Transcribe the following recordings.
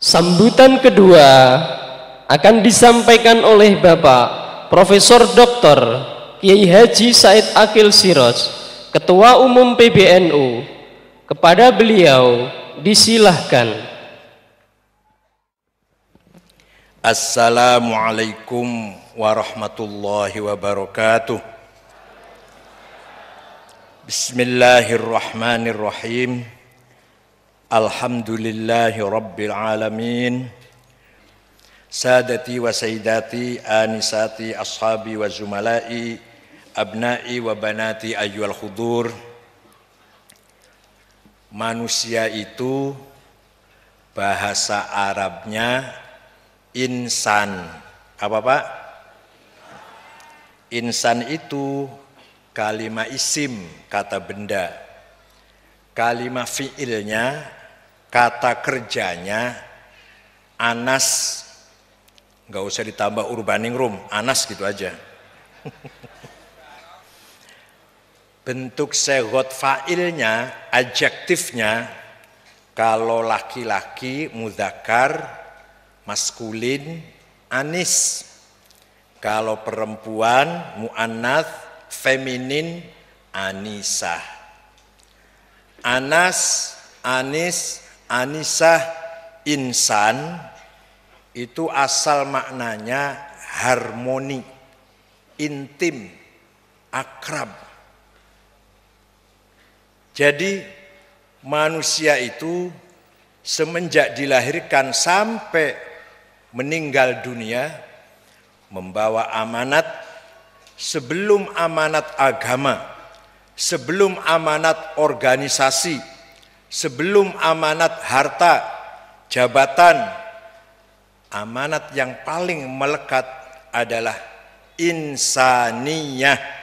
Sambutan kedua akan disampaikan oleh Bapak Profesor Dr. Kiai Haji Said Akil Siroj, Ketua Umum PBNU. Kepada beliau disilahkan. Assalamualaikum warahmatullahi wabarakatuh. Bismillahirrahmanirrahim. Alhamdulillahi rabbil alamin. Sadati wa sayyidati, anisati, ashabi wa zumalai, abnai wa banati ayyuhal khudur. Manusia itu bahasa Arabnya insan. Apa Pak? Insan itu kalimah isim, kata benda. Kalimah fi'ilnya, kata kerjanya anas. Nggak usah ditambah urbaningrum, anas gitu aja. Bentuk segot fa'ilnya, adjektifnya, kalau laki-laki mudzakkar, maskulin, anis. Kalau perempuan muannats, feminin, anisah. Anas, anis, anisah, insan itu asal maknanya harmoni, intim, akrab. Jadi manusia itu semenjak dilahirkan sampai meninggal dunia membawa amanat, sebelum amanat agama, sebelum amanat organisasi, sebelum amanat harta, jabatan, amanat yang paling melekat adalah insaniyah.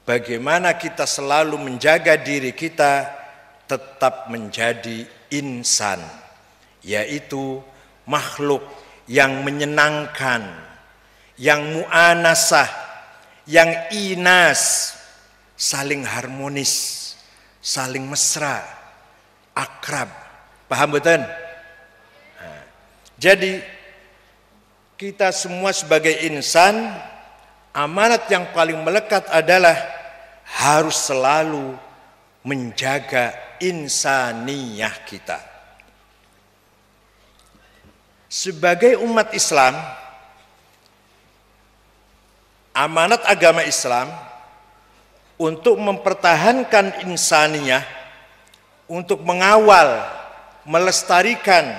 Bagaimana kita selalu menjaga diri kita tetap menjadi insan, yaitu makhluk yang menyenangkan, yang mu'anasah, yang inas, saling harmonis, saling mesra, akrab. Paham betul? Nah, jadi kita semua sebagai insan, amanat yang paling melekat adalah harus selalu menjaga insaniyah kita. Sebagai umat Islam, amanat agama Islam untuk mempertahankan insaniyah, untuk mengawal, melestarikan,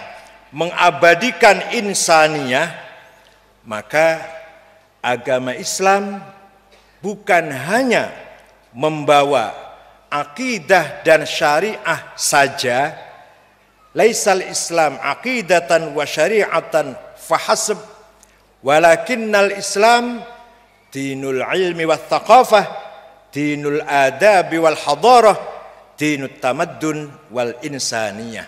mengabadikan insaniyah, maka agama Islam bukan hanya membawa akidah dan syariah saja. Laisal Islam aqidatan wa syari'atan fahasab, walakinnal Islam dinul ilmi wa thaqafah, dinul adabi wal hadarah, dinut tamaddun wal insaniyah.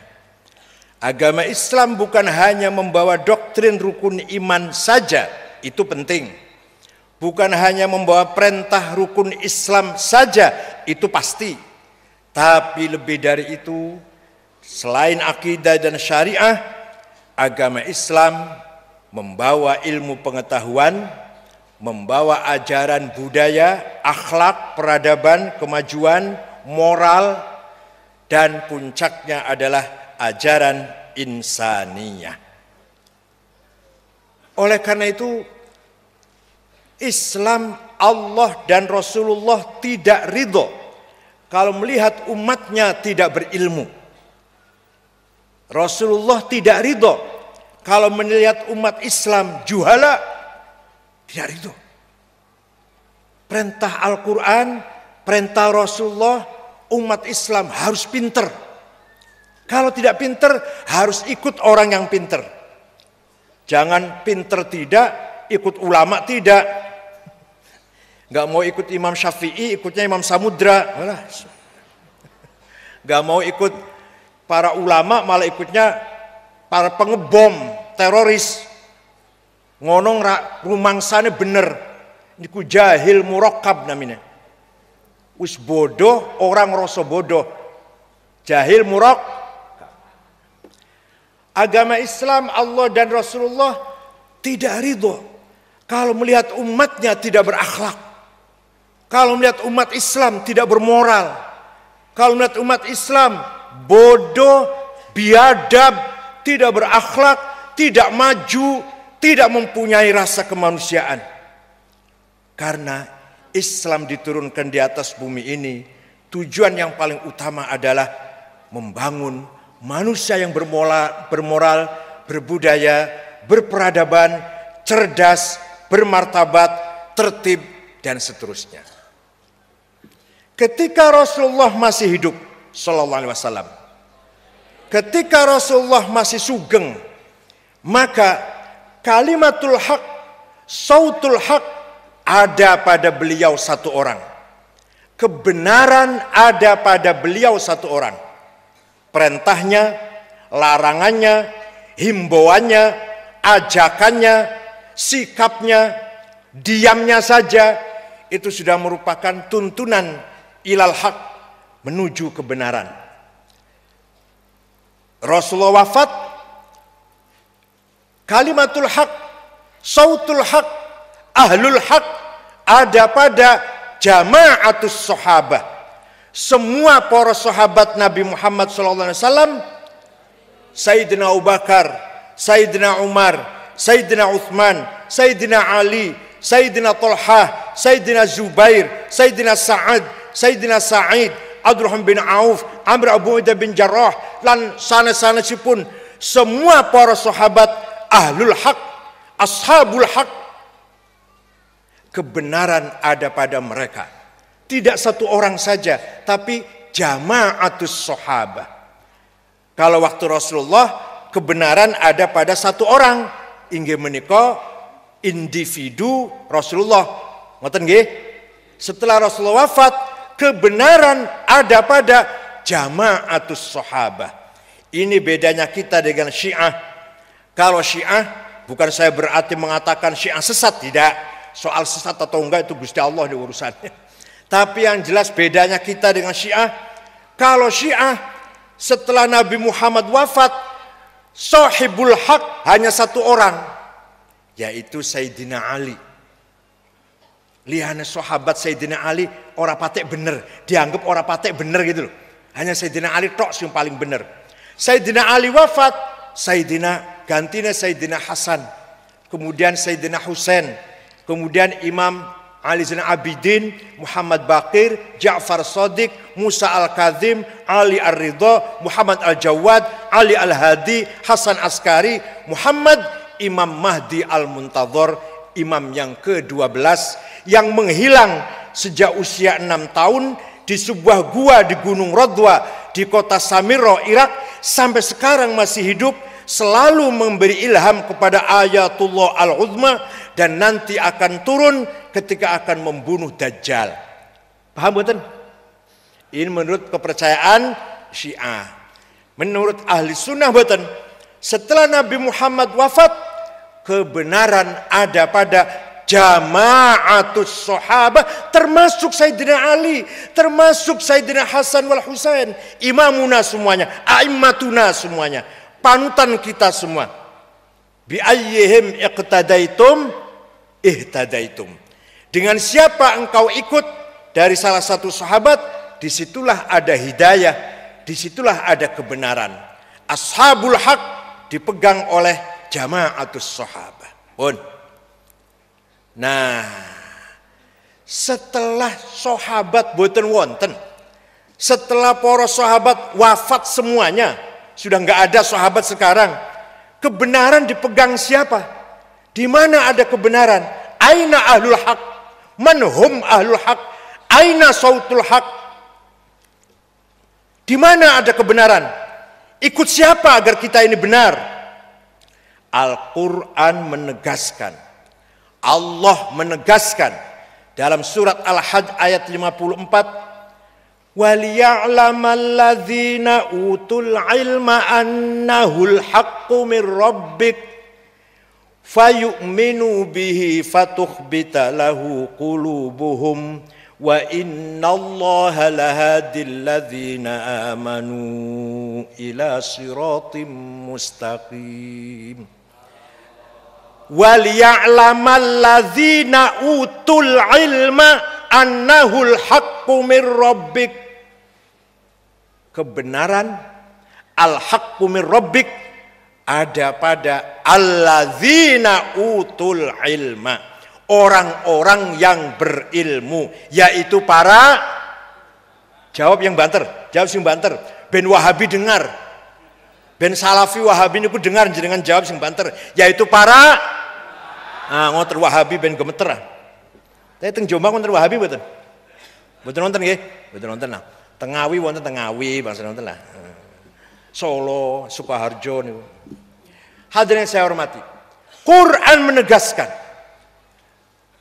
Agama Islam bukan hanya membawa doktrin rukun iman saja, itu penting. Bukan hanya membawa perintah rukun Islam saja, itu pasti. Tapi lebih dari itu, selain akidah dan syariah, agama Islam membawa ilmu pengetahuan, membawa ajaran budaya, akhlak, peradaban, kemajuan, moral, dan puncaknya adalah ajaran insaniyah. Oleh karena itu, Islam, Allah dan Rasulullah tidak ridho kalau melihat umatnya tidak berilmu. Rasulullah tidak ridho kalau melihat umat Islam juhala, tidak ridho. Perintah Al-Quran, perintah Rasulullah, umat Islam harus pinter. Kalau tidak pinter, harus ikut orang yang pinter. Jangan pinter tidak, ikut ulama tidak. Gak mau ikut Imam Syafi'i, ikutnya Imam Samudra. Gak mau ikut para ulama, malah ikutnya para pengebom, teroris. Ngonong rumangsane bener. Niku jahil murakkab namanya. Wis bodoh, orang rasa bodoh. Jahil murak. Agama Islam, Allah dan Rasulullah tidak ridho kalau melihat umatnya tidak berakhlak. Kalau melihat umat Islam tidak bermoral. Kalau melihat umat Islam bodoh, biadab, tidak berakhlak, tidak maju, tidak mempunyai rasa kemanusiaan. Karena Islam diturunkan di atas bumi ini, tujuan yang paling utama adalah membangun manusia yang bermoral, berbudaya, berperadaban, cerdas, bermartabat, tertib, dan seterusnya. Ketika Rasulullah masih hidup, sallallahu alaihi wasallam, ketika Rasulullah masih sugeng, maka kalimatul haq, sautul haq ada pada beliau satu orang. Kebenaran ada pada beliau satu orang. Perintahnya, larangannya, himbauannya, ajakannya, sikapnya, diamnya saja itu sudah merupakan tuntunan ilal haq, menuju kebenaran. Rasulullah wafat, kalimatul haq, sautul haq, ahlul haq ada pada jama'atus sahabah. Semua para sahabat Nabi Muhammad SAW, Sayyidina Abu Bakar, Sayyidina Umar, Sayyidina Uthman, Sayyidina Ali, Sayyidina Talha, Sayyidina Zubair, Sayyidina Sa'ad, Sayyidina Sa'id, Abdurrahman bin Auf, Amr Abu Ubaidah bin Jarrah, dan sana-sanasipun semua para sahabat ahlul haq, ashabul haq. Kebenaran ada pada mereka. Tidak satu orang saja, tapi jama'atus sahabah. Kalau waktu Rasulullah, kebenaran ada pada satu orang, inggih menika individu Rasulullah. Ngoten nggih? Setelah Rasulullah wafat, kebenaran ada pada jama'atus sahabah. Ini bedanya kita dengan Syiah. Kalau Syiah, bukan saya berarti mengatakan Syiah sesat, tidak. Soal sesat atau enggak itu Gusti Allah di urusannya. Tapi yang jelas bedanya kita dengan Syiah, kalau Syiah setelah Nabi Muhammad wafat, sahibul haq hanya satu orang, yaitu Sayyidina Ali. Liyane sahabat Sayyidina Ali ora patek bener, dianggap ora patek bener gitu loh. Hanya Sayyidina Ali tok yang paling bener. Sayyidina Ali wafat, gantinya Sayyidina Hasan, kemudian Sayyidina Husain, kemudian Imam Ali Zainal Abidin, Muhammad Baqir, Ja'far Shadiq, Musa Al-Kazim, Ali Ar-Ridha, Muhammad Al-Jawad, Ali Al-Hadi, Hasan Askari, Muhammad Imam Mahdi Al-Muntadhar, imam yang ke-12 yang menghilang sejak usia 6 tahun di sebuah gua di Gunung Radwa di kota Samirra, Irak, sampai sekarang masih hidup, selalu memberi ilham kepada Ayatullah Al-Uzma, dan nanti akan turun ketika akan membunuh Dajjal. Paham betul? Ini menurut kepercayaan Syiah. Menurut ahli sunnah betul, setelah Nabi Muhammad wafat, kebenaran ada pada jama'atus sahabah, termasuk Sayyidina Ali, termasuk Sayyidina Hasan wal Husain, imamuna semuanya, a'immatuna semuanya, panutan kita semua. Bi ayyihim iqtadaitum ihtadaitum. Dengan siapa engkau ikut dari salah satu sahabat, disitulah ada hidayah, disitulah ada kebenaran. Ashabul haq dipegang oleh jama'atus sahabah. Pun. Nah, setelah sahabat boten wonten, setelah para sahabat wafat semuanya, sudah enggak ada sahabat sekarang, kebenaran dipegang siapa? Di mana ada kebenaran? Aina ahlul haq? Manhum ahlul haq? Aina sautul haq? Di mana ada kebenaran? Ikut siapa agar kita ini benar? Al-Quran menegaskan, Allah menegaskan dalam surat Al-Hajj ayat 54, وَلِيَعْلَمَ الَّذِينَ أُوتُوا الْعِلْمَ أَنَّهُ الْحَقُّ مِنْ رَبِّكَ فَيُؤْمِنُوا بِهِ فَتُخْبِتَ لَهُ قُلُوبُهُمْ wa innallaha lahadil ladzina amanu ila siratim mustaqim wal ya'lamal ladzina utul ilma annahul haqqu mir rabbik. Kebenaran al-haqqu mir rabbik ada pada alladzina utul ilma, orang-orang yang berilmu, yaitu para, jawab yang banter, jawab sing banter, ben Wahabi dengar, ben Salafi Wahabi niku dengar jenengan jawab sing banter, yaitu para ngoten Wahabi ben gemeter. Tapi teng Jombang wonten Wahabi mboten? Mboten wonten nggih? Mboten wonten lah. Teng Ngawi wonten teng Ngawi, bangsa wonten lah. Solo, Sukoharjo niku. Hadirin saya hormati. Quran menegaskan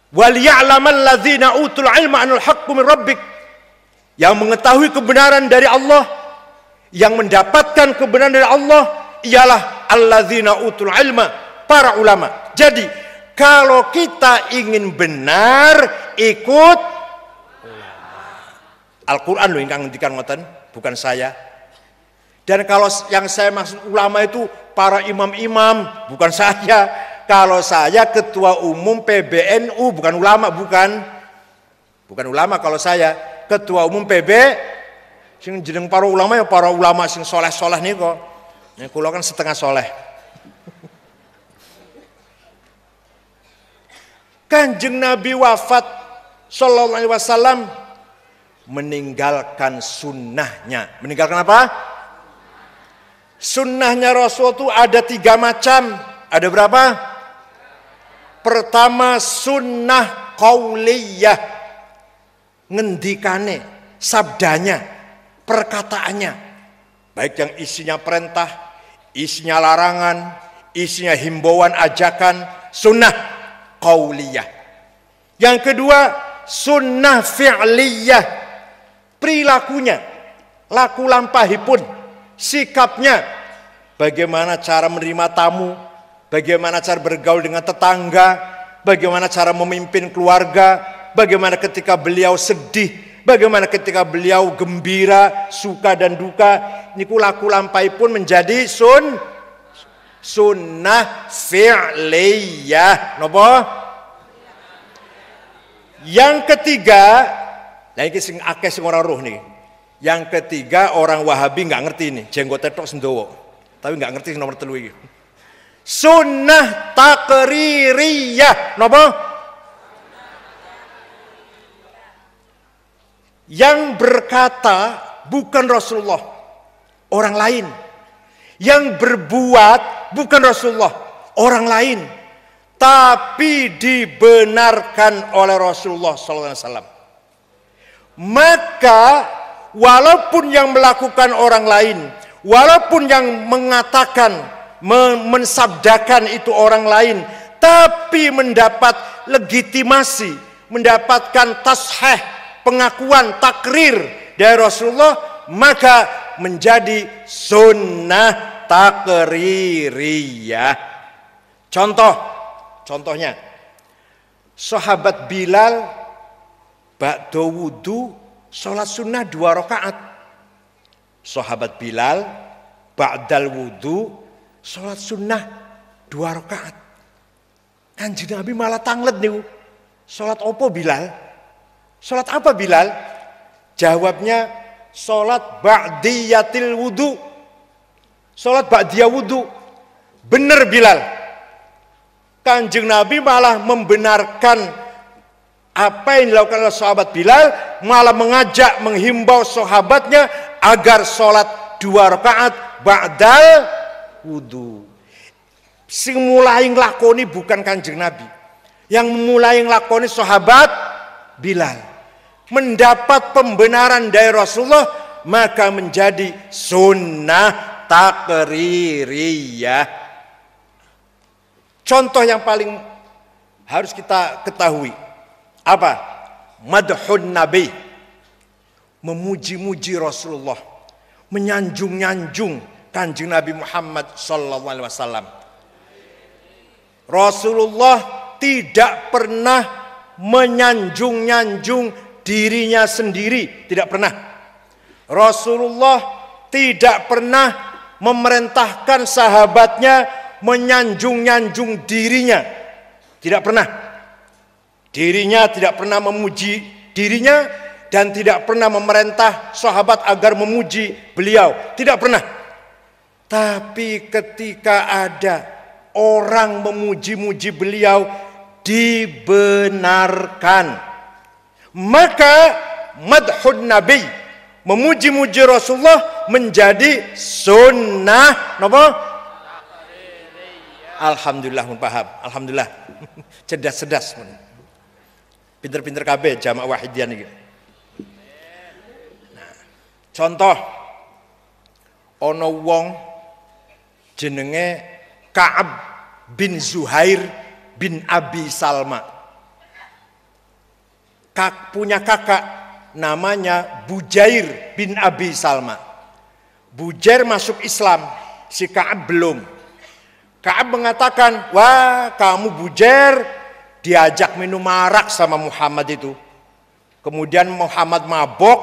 wal ya'lamal ladzina utul ilma anul haqqu min rabbik, yang mengetahui kebenaran dari Allah, yang mendapatkan kebenaran dari Allah ialah alladzina utul ilma, para ulama. Jadi kalau kita ingin benar ikut Al-Quran loh ingkang ngendikan ngoten, bukan saya. Dan kalau yang saya maksud ulama itu para imam-imam, bukan saya. Kalau saya ketua umum PBNU, bukan ulama, bukan ulama. Kalau saya ketua umum PB, sing jeneng para ulama ya para ulama sing soleh-soleh niku. Nek kula kan setengah soleh. Kanjeng Nabi wafat sallallahu alaihi wasallam meninggalkan sunnahnya. Meninggalkan apa? Sunnahnya Rasul itu ada 3 macam. Ada berapa? Pertama sunnah qauliyah, ngendikane, sabdanya, perkataannya, baik yang isinya perintah, isinya larangan, isinya himbauan, ajakan, sunnah qauliyah. Yang kedua sunnah fi'liyah, perilakunya, laku lampahipun, sikapnya, bagaimana cara menerima tamu, bagaimana cara bergaul dengan tetangga, bagaimana cara memimpin keluarga, bagaimana ketika beliau sedih, bagaimana ketika beliau gembira, suka dan duka. Niku laku lampai pun menjadi sunnah fi'liyah. Napa? Yang ketiga, nah iki sing akeh sing ora roh nih. Yang ketiga orang Wahabi nggak ngerti ini, jenggot tok sendowo, tapi nggak ngerti nomor 3 iki. Sunnah takririyah, napa? Yang berkata bukan Rasulullah, orang lain. Yang berbuat bukan Rasulullah, orang lain. Tapi dibenarkan oleh Rasulullah SAW. Maka walaupun yang melakukan orang lain, walaupun yang mengatakan, mensabdakan itu orang lain, tapi mendapat legitimasi, mendapatkan tasheh, pengakuan, takrir dari Rasulullah, maka menjadi sunnah takririyah. Contohnya, sahabat Bilal ba'da wudu sholat sunnah 2 rakaat. Sahabat Bilal ba'dal wudu sholat sunnah 2 rakaat. Kanjeng Nabi malah tanglet nih. Sholat opo Bilal? Sholat apa Bilal? Jawabnya sholat ba'diyatil wudu. Sholat ba'diyah wudu. Bener Bilal. Kanjeng Nabi malah membenarkan apa yang dilakukan oleh sahabat Bilal, malah mengajak, menghimbau sahabatnya agar sholat 2 rakaat ba'dal wudu. Sing mulai nglakoni bukan Kanjeng Nabi, yang mulai nglakoni sahabat Bilal. Mendapat pembenaran dari Rasulullah, maka menjadi sunnah takririyah. Contoh yang paling harus kita ketahui apa? Madhun Nabi, memuji-muji Rasulullah, menyanjung-nyanjung Kanjeng Nabi Muhammad sallallahu alaihi wasallam. Rasulullah tidak pernah menyanjung-nyanjung dirinya sendiri, tidak pernah. Rasulullah tidak pernah memerintahkan sahabatnya menyanjung-nyanjung dirinya. Tidak pernah. Dirinya tidak pernah memuji dirinya dan tidak pernah memerintah sahabat agar memuji beliau. Tidak pernah. Tapi ketika ada orang memuji-muji beliau, dibenarkan. Maka madhun Nabi, memuji-muji Rasulullah menjadi sunnah. Napa? Alhamdulillah paham. Alhamdulillah. Cerdas-cerdas. Pinter-pinter kabeh jamaah wahidian iki. Nah, contoh ana wong jenenge Ka'ab bin Zuhair bin Abi Salma. Punya kakak namanya Bujair bin Abi Salma. Bujair masuk Islam, si Ka'ab belum. Ka'ab mengatakan, wah kamu Bujair diajak minum arak sama Muhammad itu. Kemudian Muhammad mabok,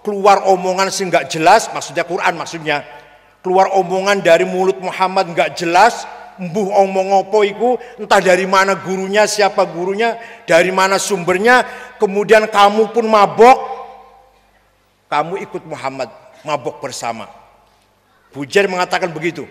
keluar omongan sih nggak jelas, maksudnya Quran maksudnya. Keluar omongan dari mulut Muhammad nggak jelas, mbuh omong apa iku, entah dari mana gurunya, siapa gurunya, dari mana sumbernya. Kemudian kamu pun mabok, kamu ikut Muhammad, mabok bersama. Bujair mengatakan begitu.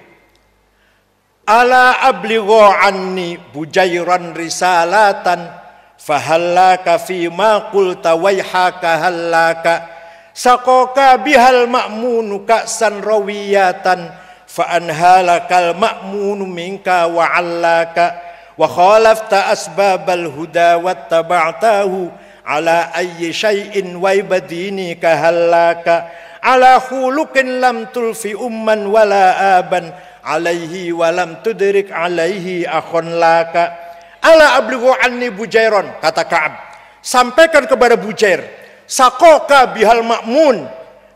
Ala ablighu anni Bujairan risalatan fahallaka fima qulta waihaka hallaka saqaka bihal ma'munu ka'san rawiyatan fa anhalakal ma'munu minka wa 'allaka wa khalafta asbabal huda wattaba'tahu ala ayyi syai'in wa ibadinika hallaka ala khuluqin lam tulfi umman wala aban alaihi walam tudrik alaihi akhon laka ala ablighu anni Bujairon, kata Ka'ab, sampaikan kepada Bujair, sakoka bihal ma'mun,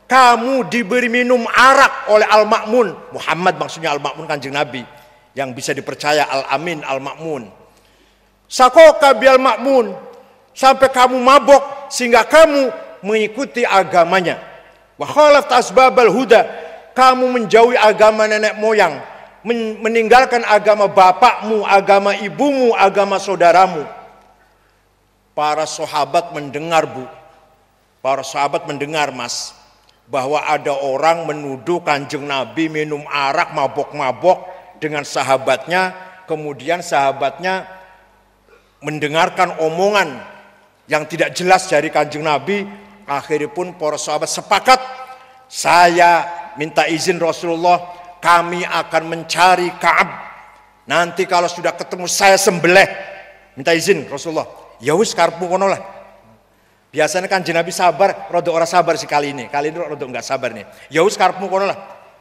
kamu diberi minum arak oleh al-ma'mun, Muhammad maksudnya al-ma'mun kanjeng Nabi yang bisa dipercaya, al-amin al-ma'mun. Sakoka bihal ma'mun, sampai kamu mabok sehingga kamu mengikuti agamanya. Wa khalafta asbabal huda, kamu menjauhi agama nenek moyang, meninggalkan agama bapakmu, agama ibumu, agama saudaramu. Para sahabat mendengar, Bu. Para sahabat mendengar, Mas, bahwa ada orang menuduh kanjeng Nabi minum arak, mabok-mabok dengan sahabatnya. Kemudian sahabatnya mendengarkan omongan yang tidak jelas dari kanjeng Nabi. Akhirnya pun para sahabat sepakat, saya minta izin Rasulullah, kami akan mencari Ka'ab. Nanti kalau sudah ketemu saya sembelih. Minta izin Rasulullah. Ya wis karepmu kono lah. Biasanya kanjeng Nabi sabar, rada ora sabar sih kali ini. Kali ini rada enggak sabar nih. Ya wis karepmu kono lah.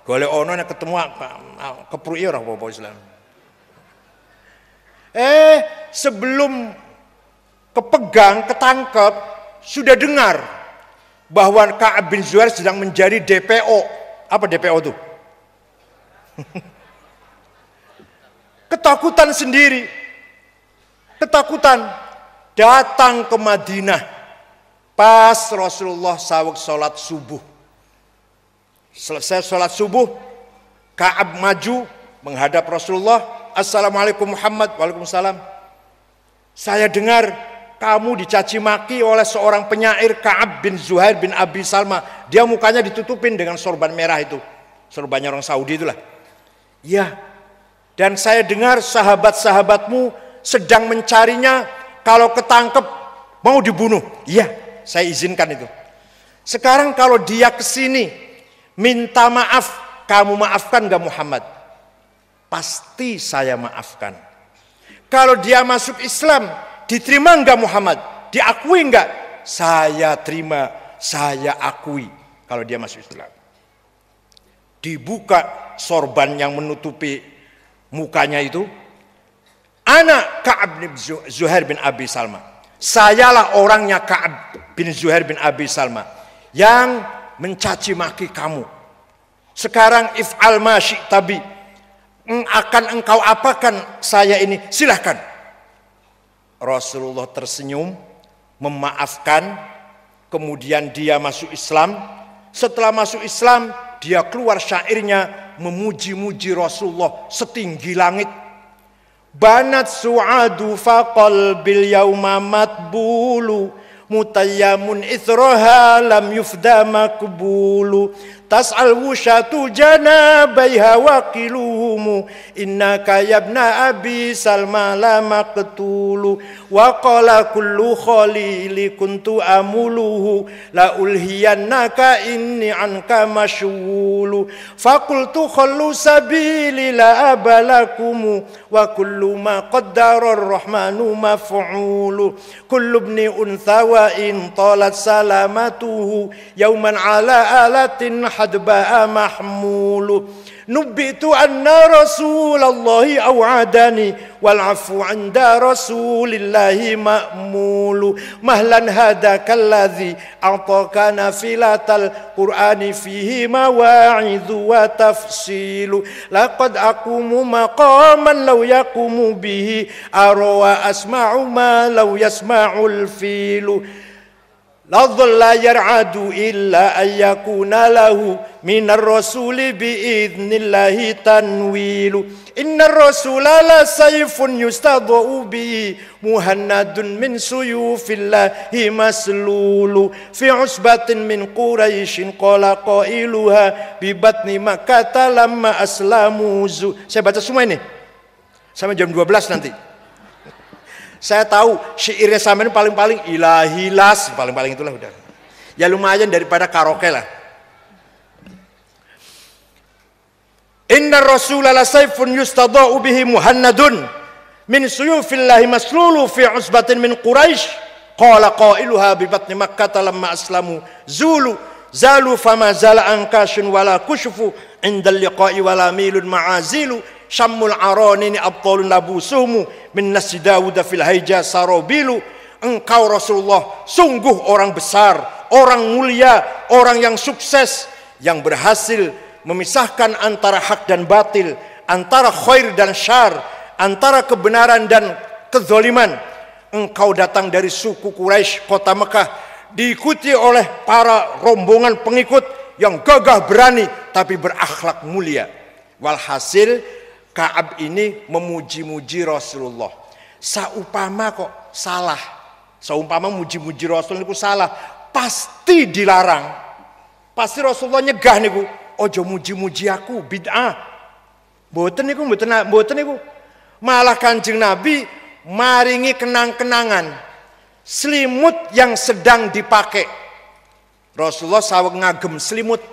Golek ono nek ketemu kepruki ora apa-apa Islam. Sebelum kepegang, ketangkep, sudah dengar bahwa Ka'ab bin Zuhair sedang menjadi DPO. Apa DPO itu? Ketakutan sendiri. Ketakutan. Datang ke Madinah. Pas Rasulullah saweg sholat subuh. Selesai sholat subuh, Ka'ab maju menghadap Rasulullah. Assalamualaikum Muhammad. Waalaikumsalam. Saya dengar kamu dicaci maki oleh seorang penyair Ka'ab bin Zuhair bin Abi Salma. Dia mukanya ditutupin dengan sorban merah itu. Sorbannya orang Saudi itulah. Ya. Dan saya dengar sahabat-sahabatmu sedang mencarinya. Kalau ketangkep mau dibunuh. Iya, saya izinkan itu. Sekarang kalau dia kesini minta maaf, kamu maafkan gak Muhammad? Pasti saya maafkan. Kalau dia masuk Islam, diterima enggak Muhammad? Diakui enggak? Saya terima, saya akui kalau dia masuk Islam. Dibuka sorban yang menutupi mukanya itu. Anak Ka'ab bin Zuhair bin Abi Salma. Sayalah orangnya Ka'ab bin Zuhair bin Abi Salma yang mencaci maki kamu. Sekarang if'al ma syi'tabi, akan engkau apakan saya ini? Silahkan. Rasulullah tersenyum, memaafkan, Kemudian dia masuk Islam. Setelah masuk Islam, dia keluar syairnya memuji-muji Rasulullah setinggi langit. Banat su'adu faqal bil yauma matbulu mutayyamun ithroha lam yufda makbulu tas'al wushatu janabaiha waqiluhumu innaka yabna abi salma la maqtulu wa qala kullu khalili kuntu amuluhu la ulhiyannaka inni anka mashghulu faqultu khallu sabili la abalakumu wa kullu ma qaddara ar-rahmanu maf'ulu kullu ibni untha wa in talat salamatuhu yauman ala alatin hadba'a mahmulu nubbitu anna rasulallahi aw'adani wal afu 'inda rasulillahi ma'mulu mahlan hadaka alladhi a'taka nafilatal qur'ani fihi mawa'idhu wa tafsilu laqad aqumu maqaman law yaqumu bihi arwa asma'u ma law yasma'ul filu la dhalla yar'adu illa ayyakuna lahu minar rasuli bi'idnillahi tanwilu innar rasula la sayfun yustadau bihi muhannadun min suyufillahi maslulu fi usbatin min quraishin qala qailuha bi batni makkah lamma aslamu saya baca semua ini sampai jam 12 nanti. Saya tahu syairnya sampean paling-paling ilahilas, paling-paling itulah udah. Ya lumayan daripada karaoke lah. Inna rasula la sayfun yustadau bihi muhannadun min suyufillahi maslulu fi usbatin min quraish qala qailuha bi batni makkah lamma aslamu zalu fama zala ankashun wala kushfu indal liqa'i wala milun ma'azilu syammul aranini abtalun labusumu min nasi Dawud fil haija sarobilu. Engkau Rasulullah sungguh orang besar, orang mulia, orang yang sukses, yang berhasil memisahkan antara hak dan batil, antara khair dan syar, antara kebenaran dan kezaliman. Engkau datang dari suku Quraisy, kota Mekah, diikuti oleh para rombongan pengikut yang gagah berani tapi berakhlak mulia. Walhasil Ka'ab ini memuji-muji Rasulullah. Saumpama kok salah, saumpama muji-muji Rasul niku salah, pasti dilarang. Pasti Rasulullah nyegah niku, ojo muji-muji aku, bid'ah. Mboten niku. Malah Kanjeng Nabi maringi kenang-kenangan selimut yang sedang dipakai. Rasulullah saweg ngagem selimut.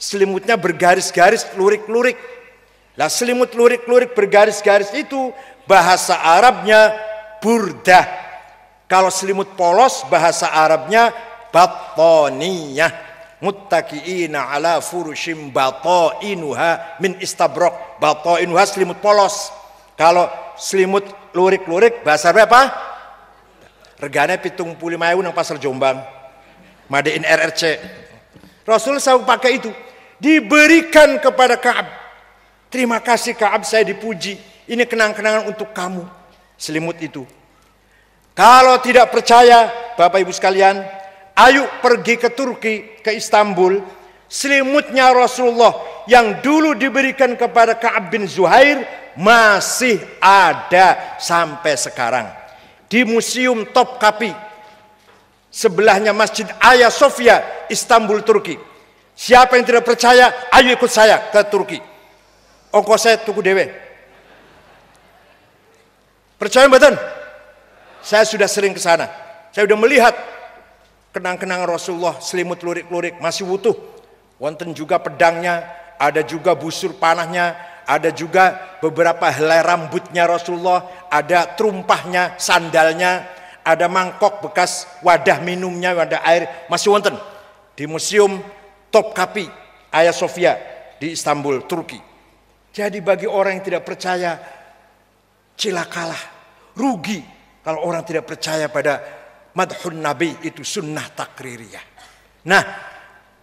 Selimutnya bergaris-garis, lurik-lurik. Lah selimut lurik-lurik bergaris-garis itu bahasa Arabnya burdah. Kalau selimut polos bahasa Arabnya battaniyah. Muttaqiina ala furushim batainuha min istabraq. Batainuha selimut polos. Kalau selimut lurik-lurik bahasa Arab apa? Regane 75.000 nang pasar Jombang. Made in RRC. Rasul selalu pakai itu. Diberikan kepada Ka'ab. Terima kasih Ka'ab, saya dipuji. Ini kenang-kenangan untuk kamu. Selimut itu. Kalau tidak percaya, Bapak Ibu sekalian, ayo pergi ke Turki, ke Istanbul. Selimutnya Rasulullah yang dulu diberikan kepada Ka'ab bin Zuhair masih ada sampai sekarang. Di Museum Topkapi. Sebelahnya Masjid Hagia Sophia, Istanbul, Turki. Siapa yang tidak percaya, ayo ikut saya ke Turki. Ongkos saya tuku dewe. Percaya mboten? Saya sudah sering ke sana. Saya sudah melihat kenang-kenangan Rasulullah, selimut lurik-lurik masih utuh. Wonten juga pedangnya, ada juga busur panahnya, ada juga beberapa helai rambutnya Rasulullah, ada terumpahnya, sandalnya, ada mangkok bekas wadah minumnya, wadah air, masih wonten di Museum Topkapi Hagia Sophia di Istanbul, Turki. Jadi bagi orang yang tidak percaya, cilakalah, rugi kalau orang tidak percaya pada madhun Nabi, itu sunnah takririyah. Nah,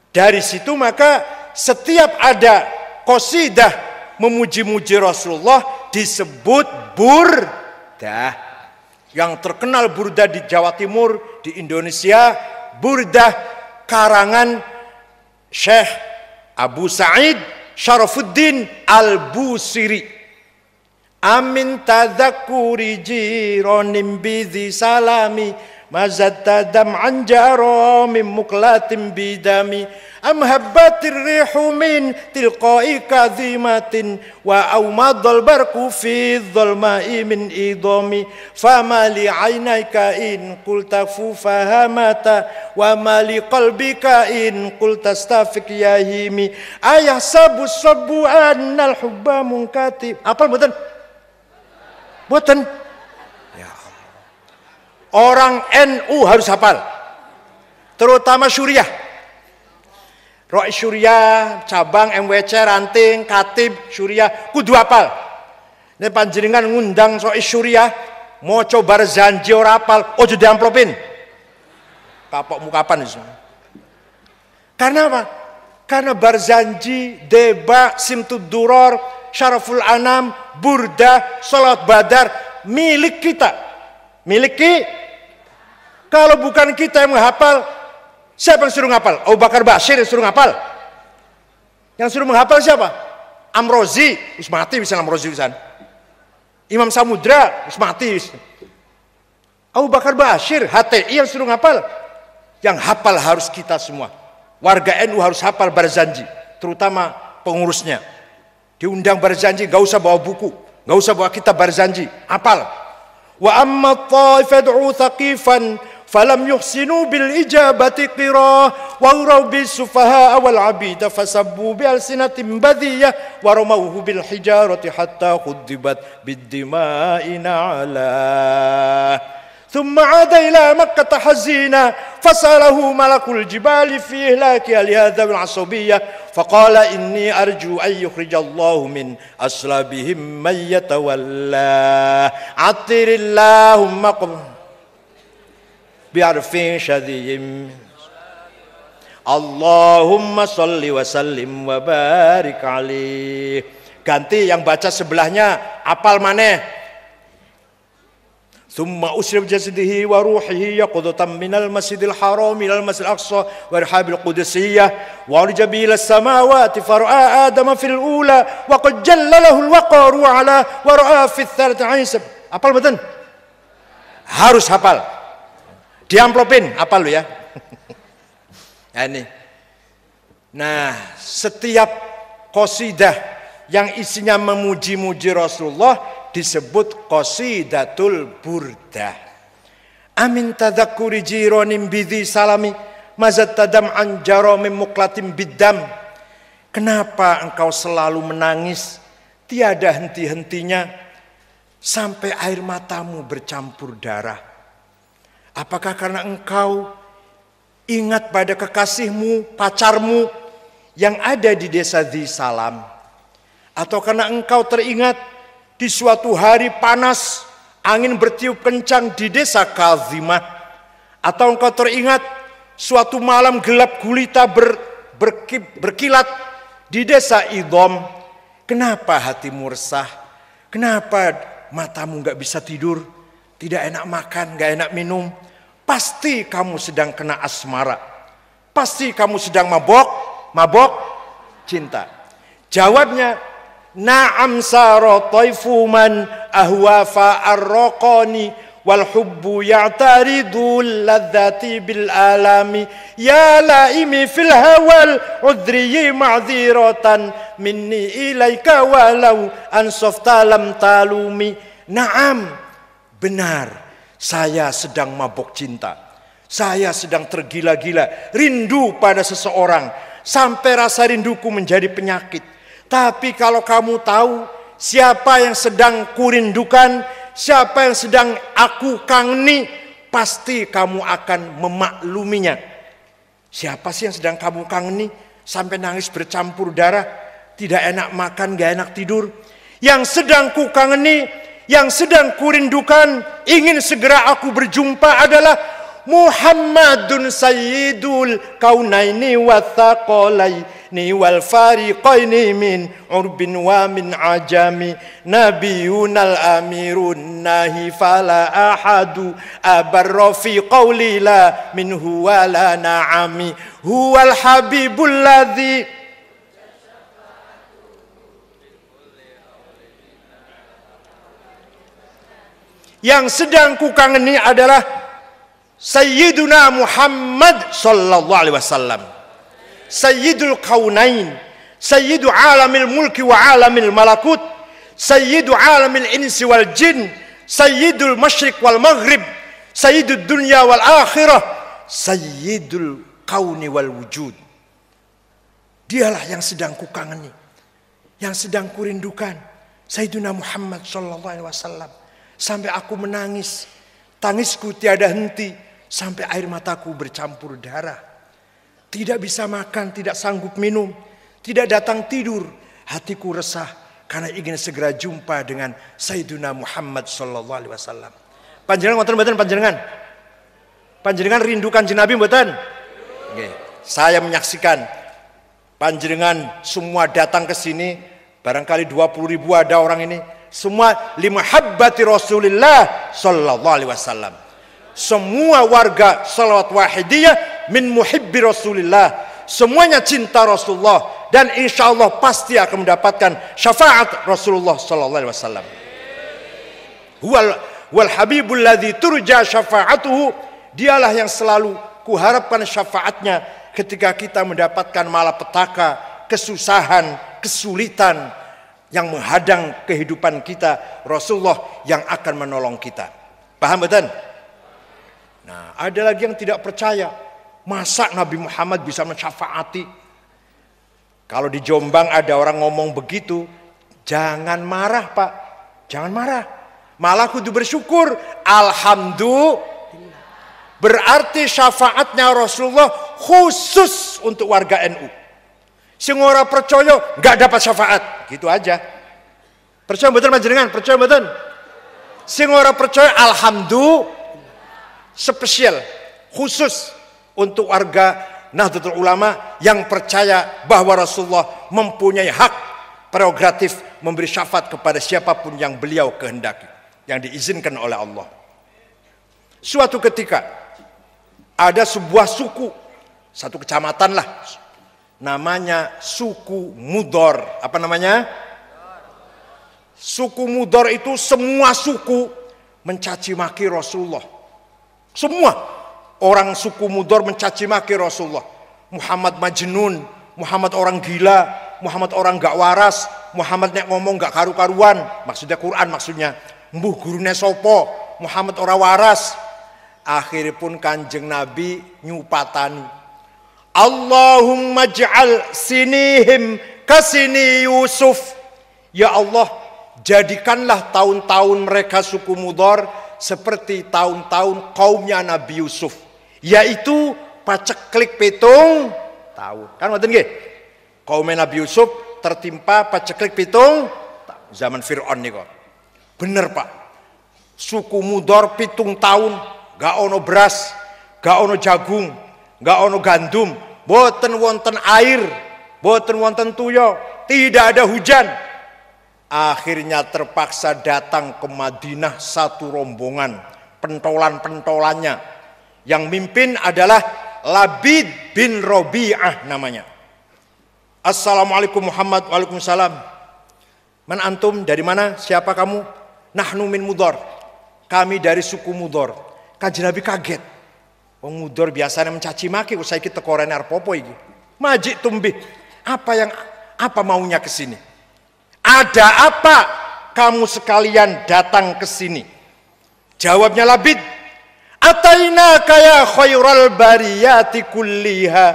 dari situ maka setiap ada qasidah memuji-muji Rasulullah disebut burdah. Yang terkenal burdah di Jawa Timur, di Indonesia, Burdah karangan Syekh Abu Sa'id Syarafuddin Al-Busiri. Amin tadzakkuri jironim bidhi salami mazat dam'an jaro min muklatin bidami am habbatir rihu min tilqai kadhimatin wa awmadal barku fi dhulma'i min idami fama li aynayka in qulta fahamata wa ma li qalbika in qulta stafiq yahimi ayah sabu annal hubba munkatib. Apa mboten? Mboten. Ya Allah. Orang NU harus hafal. Terutama Syuriah. Rois Syuriah, cabang MWC, ranting, katib Syuriah, kudu hafal. Ini panjenengan ngundang Rois Syuriah, mau coba Barzanji ora hafal, ojo diamplopin. Kapok mukapan itu. Karena apa? Karena Barzanji, Deba, Simtud Duror, Syaraful Anam, Burdah, Salat Badar milik kita. Kalau bukan kita yang menghafal, siapa yang suruh menghafal? Abu Bakar Bashir yang suruh menghafal. Yang suruh menghafal siapa? Amrozi, Usmati bisa Amrozi bisa. Imam Samudra, Usmati. Abu Bakar Bashir, HTI yang suruh menghafal. Yang hafal harus kita semua. Warga NU harus hafal Barzanji, terutama pengurusnya. Diundang Barzanji, gak usah bawa buku, gak usah bawa kitab Barzanji, hafal. Wa amma ta'ifad'u thaqifan falam yuhsinu bil ijabati qirah wa uraw bis sufaha wal abida fasabbu bi alsinatin badiyah wa ramawhu bil hijarati hatta khuddibat bid dima'ina ala ثم عاد إلى مكة حزينا فسأله ملك الجبال في إهلاكها لهذا العصبية فقال إني أرجو أن يخرج الله من أصلابهم من يتولى عطر اللهم بعرف شذي اللهم صل وسلم وبارك عليه. Ganti yang baca sebelahnya apal maneh. ثم أسرب جسده وروحه يقظة من المسجد الحرام إلى المسجد الأقصى ورحاب القدسية وعرج به إلى السماوات فرأى آدم في الأولى وقد جل له الوقار على ورأى في الثالث عيسى. Hafal betul? Harus hafal. Diamplopin, hafal lo ya. Nah, setiap qasidah yang isinya memuji-muji Rasulullah disebut qasidatul burdah. Amin tadzakkuri jironim bidhi salami mazat tadam an jaromim muklatim biddam. Kenapa engkau selalu menangis tiada henti-hentinya sampai air matamu bercampur darah? Apakah karena engkau ingat pada kekasihmu, pacarmu yang ada di desa Dhi Salam? Atau karena engkau teringat di suatu hari panas, angin bertiup kencang di desa Kazimah? Atau engkau teringat suatu malam gelap gulita berkilat di desa Idom? Kenapa hatimu resah? Kenapa matamu gak bisa tidur? Tidak enak makan, gak enak minum? Pasti kamu sedang kena asmara. Pasti kamu sedang mabok cinta. Jawabnya, na'am sara taifu man ahwa fa'arraqani wal hubbu ya'taridu ladzati bil alami ya laimi fil hawal udriyi ma'dziratan minni ilaika walau ansafta lam talumi. Na'am, benar, saya sedang mabok cinta. Saya sedang tergila-gila rindu pada seseorang sampai rasa rinduku menjadi penyakit. Tapi kalau kamu tahu siapa yang sedang kurindukan, siapa yang sedang aku kangeni, pasti kamu akan memakluminya. Siapa sih yang sedang kamu kangeni sampai nangis bercampur darah, tidak enak makan, gak enak tidur? Yang sedang ku kangeni, yang sedang kurindukan, ingin segera aku berjumpa adalah Muhammadun Sayyidul Kaunaini wa Thaqalai ni wal fariqaini min urbin wa min ajami nabiyunal amirun nahi fala ahadu abarra fi qawli la minhu wala na'ami huwal habibul ladzi yang sedang kukangeni adalah Sayyiduna Muhammad sallallahu alaihi wasallam, Sayyidul Kaunain, Sayyidu alamil mulki wa alamil malakut, Sayyidu alamil insi wal jin, Sayyidul masyriq wal maghrib, Sayyidud dunya wal akhirah, Sayyidul kauni wal wujud. Dialah yang sedang kukangeni, yang sedang kurindukan, Sayyiduna Muhammad sallallahu alaihi wasallam. Sampai aku menangis, tangisku tiada henti, sampai air mataku bercampur darah. Tidak bisa makan, tidak sanggup minum, tidak datang tidur. Hatiku resah karena ingin segera jumpa dengan Sayyiduna Muhammad sallallahu alaihi wasallam. Panjenengan ngoten mboten panjenengan? Panjenengan rindu Kanjeng Nabi mboten? Nggih. Saya menyaksikan panjenengan semua datang ke sini, barangkali 20.000 ada orang ini. Semua limahabbati Rasulillah sallallahu alaihi wasallam. Semua warga salawat wahidiyah min muhibbi Rasulillah. Semuanya cinta Rasulullah dan insya Allah pasti akan mendapatkan syafaat Rasulullah sallallahu alaihi wasallam. Wal habibul ladzi turja syafaatuhu. Dialah yang selalu kuharapkan syafaatnya ketika kita mendapatkan malapetaka, kesusahan, kesulitan yang menghadang kehidupan kita. Rasulullah yang akan menolong kita. Paham betul? Nah, ada lagi yang tidak percaya. Masa Nabi Muhammad bisa mensyafaati? Kalau di Jombang ada orang ngomong begitu, jangan marah Pak. Jangan marah. Malah kudu bersyukur. Alhamdulillah. Berarti syafaatnya Rasulullah khusus untuk warga NU. Sing ora percaya enggak dapat syafaat, gitu aja. Percaya betul panjenengan? Percaya betul? Sing ora percaya alhamdulillah spesial khusus untuk warga Nahdlatul Ulama yang percaya bahwa Rasulullah mempunyai hak prerogatif memberi syafaat kepada siapapun yang beliau kehendaki, yang diizinkan oleh Allah. Suatu ketika ada sebuah suku, satu kecamatan lah, namanya suku Mudor. Apa namanya? Suku Mudor itu semua suku mencaci maki Rasulullah. Semua orang suku Mudor mencaci maki Rasulullah. Muhammad majnun, Muhammad orang gila, Muhammad orang gak waras, Muhammad nek ngomong gak karu-karuan. Maksudnya Quran maksudnya. Mbuh gurune sopo, Muhammad orang waras. Akhirnya pun Kanjeng Nabi nyupatani, Allahumma ja'al sinihim kasini Yusuf. Ya Allah, jadikanlah tahun-tahun mereka suku Mudor seperti tahun-tahun kaumnya Nabi Yusuf, yaitu paceklik 7 tahun. Kan ngoten nggih? Kaumnya Nabi Yusuf tertimpa paceklik 7 tahun zaman Fir'aun niku. Bener Pak. Suku Mudor 7 tahun gak ono beras, gak ono jagung, gak ono gandum, boten wonten air, boten wonten tuyo, tidak ada hujan. Akhirnya terpaksa datang ke Madinah satu rombongan, pentolan-pentolannya. Yang mimpin adalah Labid bin Robi'ah namanya. Assalamualaikum Muhammad, waalaikumsalam. Man antum, dari mana? Siapa kamu? Nahnu min Mudor. Kami dari suku Mudor. Kanjeng Nabi kaget. Wong Mudor biasanya mencaci maki, usai kita korene arpopo iki. Majik tumbih. Apa maunya ke sini? Ada apa kamu sekalian datang ke sini? Jawabnya Labid, Atainaka ya khairal bariyati kulliha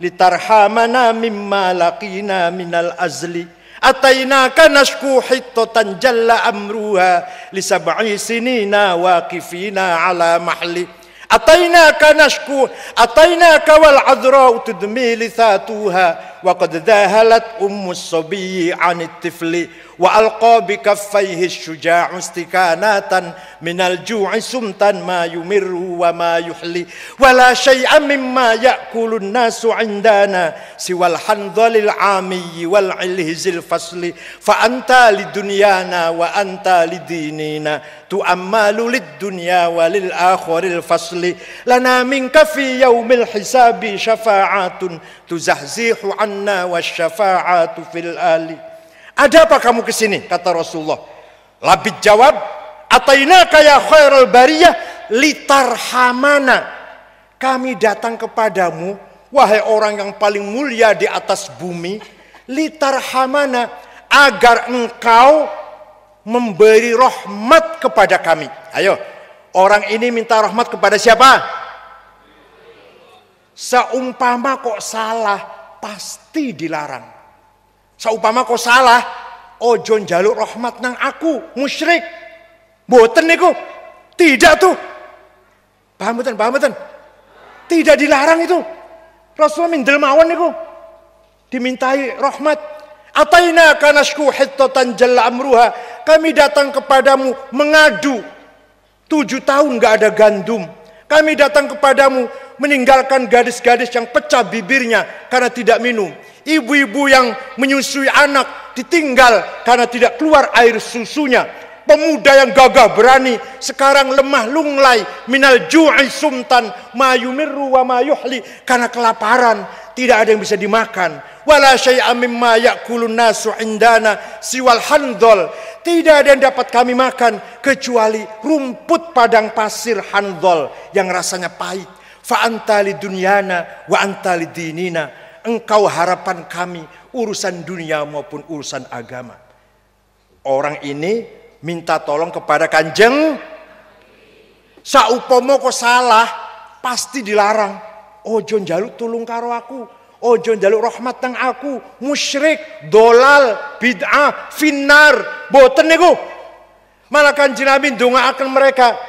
litarhamana mimma laqina minal azli. Atainaka nashku hittatan jalla amruha li sab'i sinina waqifina ala mahli. Atainaka nashku, atainaka wal adra tudmi li thatuha wa qad dhahalat ummus sabiyyi 'anit tifli wa alqa bi kaffayhi syuja'u istikanatan minal ju'i sumtan ma yumirru wa ma yuhli wa la syai'a mimma ya'kulun nasu 'indana siwal handhalil 'amiyyi wal 'ilhizil fasli fa anta lidunyana wa anta lidinina tu'ammalu lid-dunya walil akhiril fasli lana minka fi yaumil hisabi syafa'atun tuzahzihu 'anna wasyafa'atu fil ali. Ada apa kamu kesini? Kata Rasulullah. Labid jawab, atainaka ya khairul bariyah litarhamana. Kami datang kepadamu, wahai orang yang paling mulia di atas bumi, litarhamana, agar engkau memberi rahmat kepada kami. Ayo, orang ini minta rahmat kepada siapa? Seumpama kok salah, pasti dilarang. Saupama kok salah, ojo njaluk rahmat nang aku, musyrik. Mboten niku. Tidak tuh. Paham mboten? Paham mboten? Tidak dilarang itu. Rasulullah mindel mawon niku. Dimintai rahmat. Ataina kanashku hittatan jalla amruha. Kami datang kepadamu mengadu. 7 tahun enggak ada gandum. Kami datang kepadamu meninggalkan gadis-gadis yang pecah bibirnya karena tidak minum. Ibu-ibu yang menyusui anak ditinggal karena tidak keluar air susunya. Pemuda yang gagah berani sekarang lemah lunglai minal ju'i sumtan ma yumirru wa ma yuhli, karena kelaparan tidak ada yang bisa dimakan. Wala syai'a mimma ya'kulun nasu indana siwal handhal. Tidak ada yang dapat kami makan kecuali rumput padang pasir handhal yang rasanya pahit. Fa anta lidunyana wa anta lidinina. Engkau harapan kami urusan dunia maupun urusan agama. Orang ini minta tolong kepada Kanjeng. Saupomo kok salah pasti dilarang. Ojo njaluk tulung karo aku, ojo njaluk rahmat nang aku, musyrik, dolal, bid'ah, finnar. Boten niku. Malah Kanjeng Nabi ndongaaken mereka,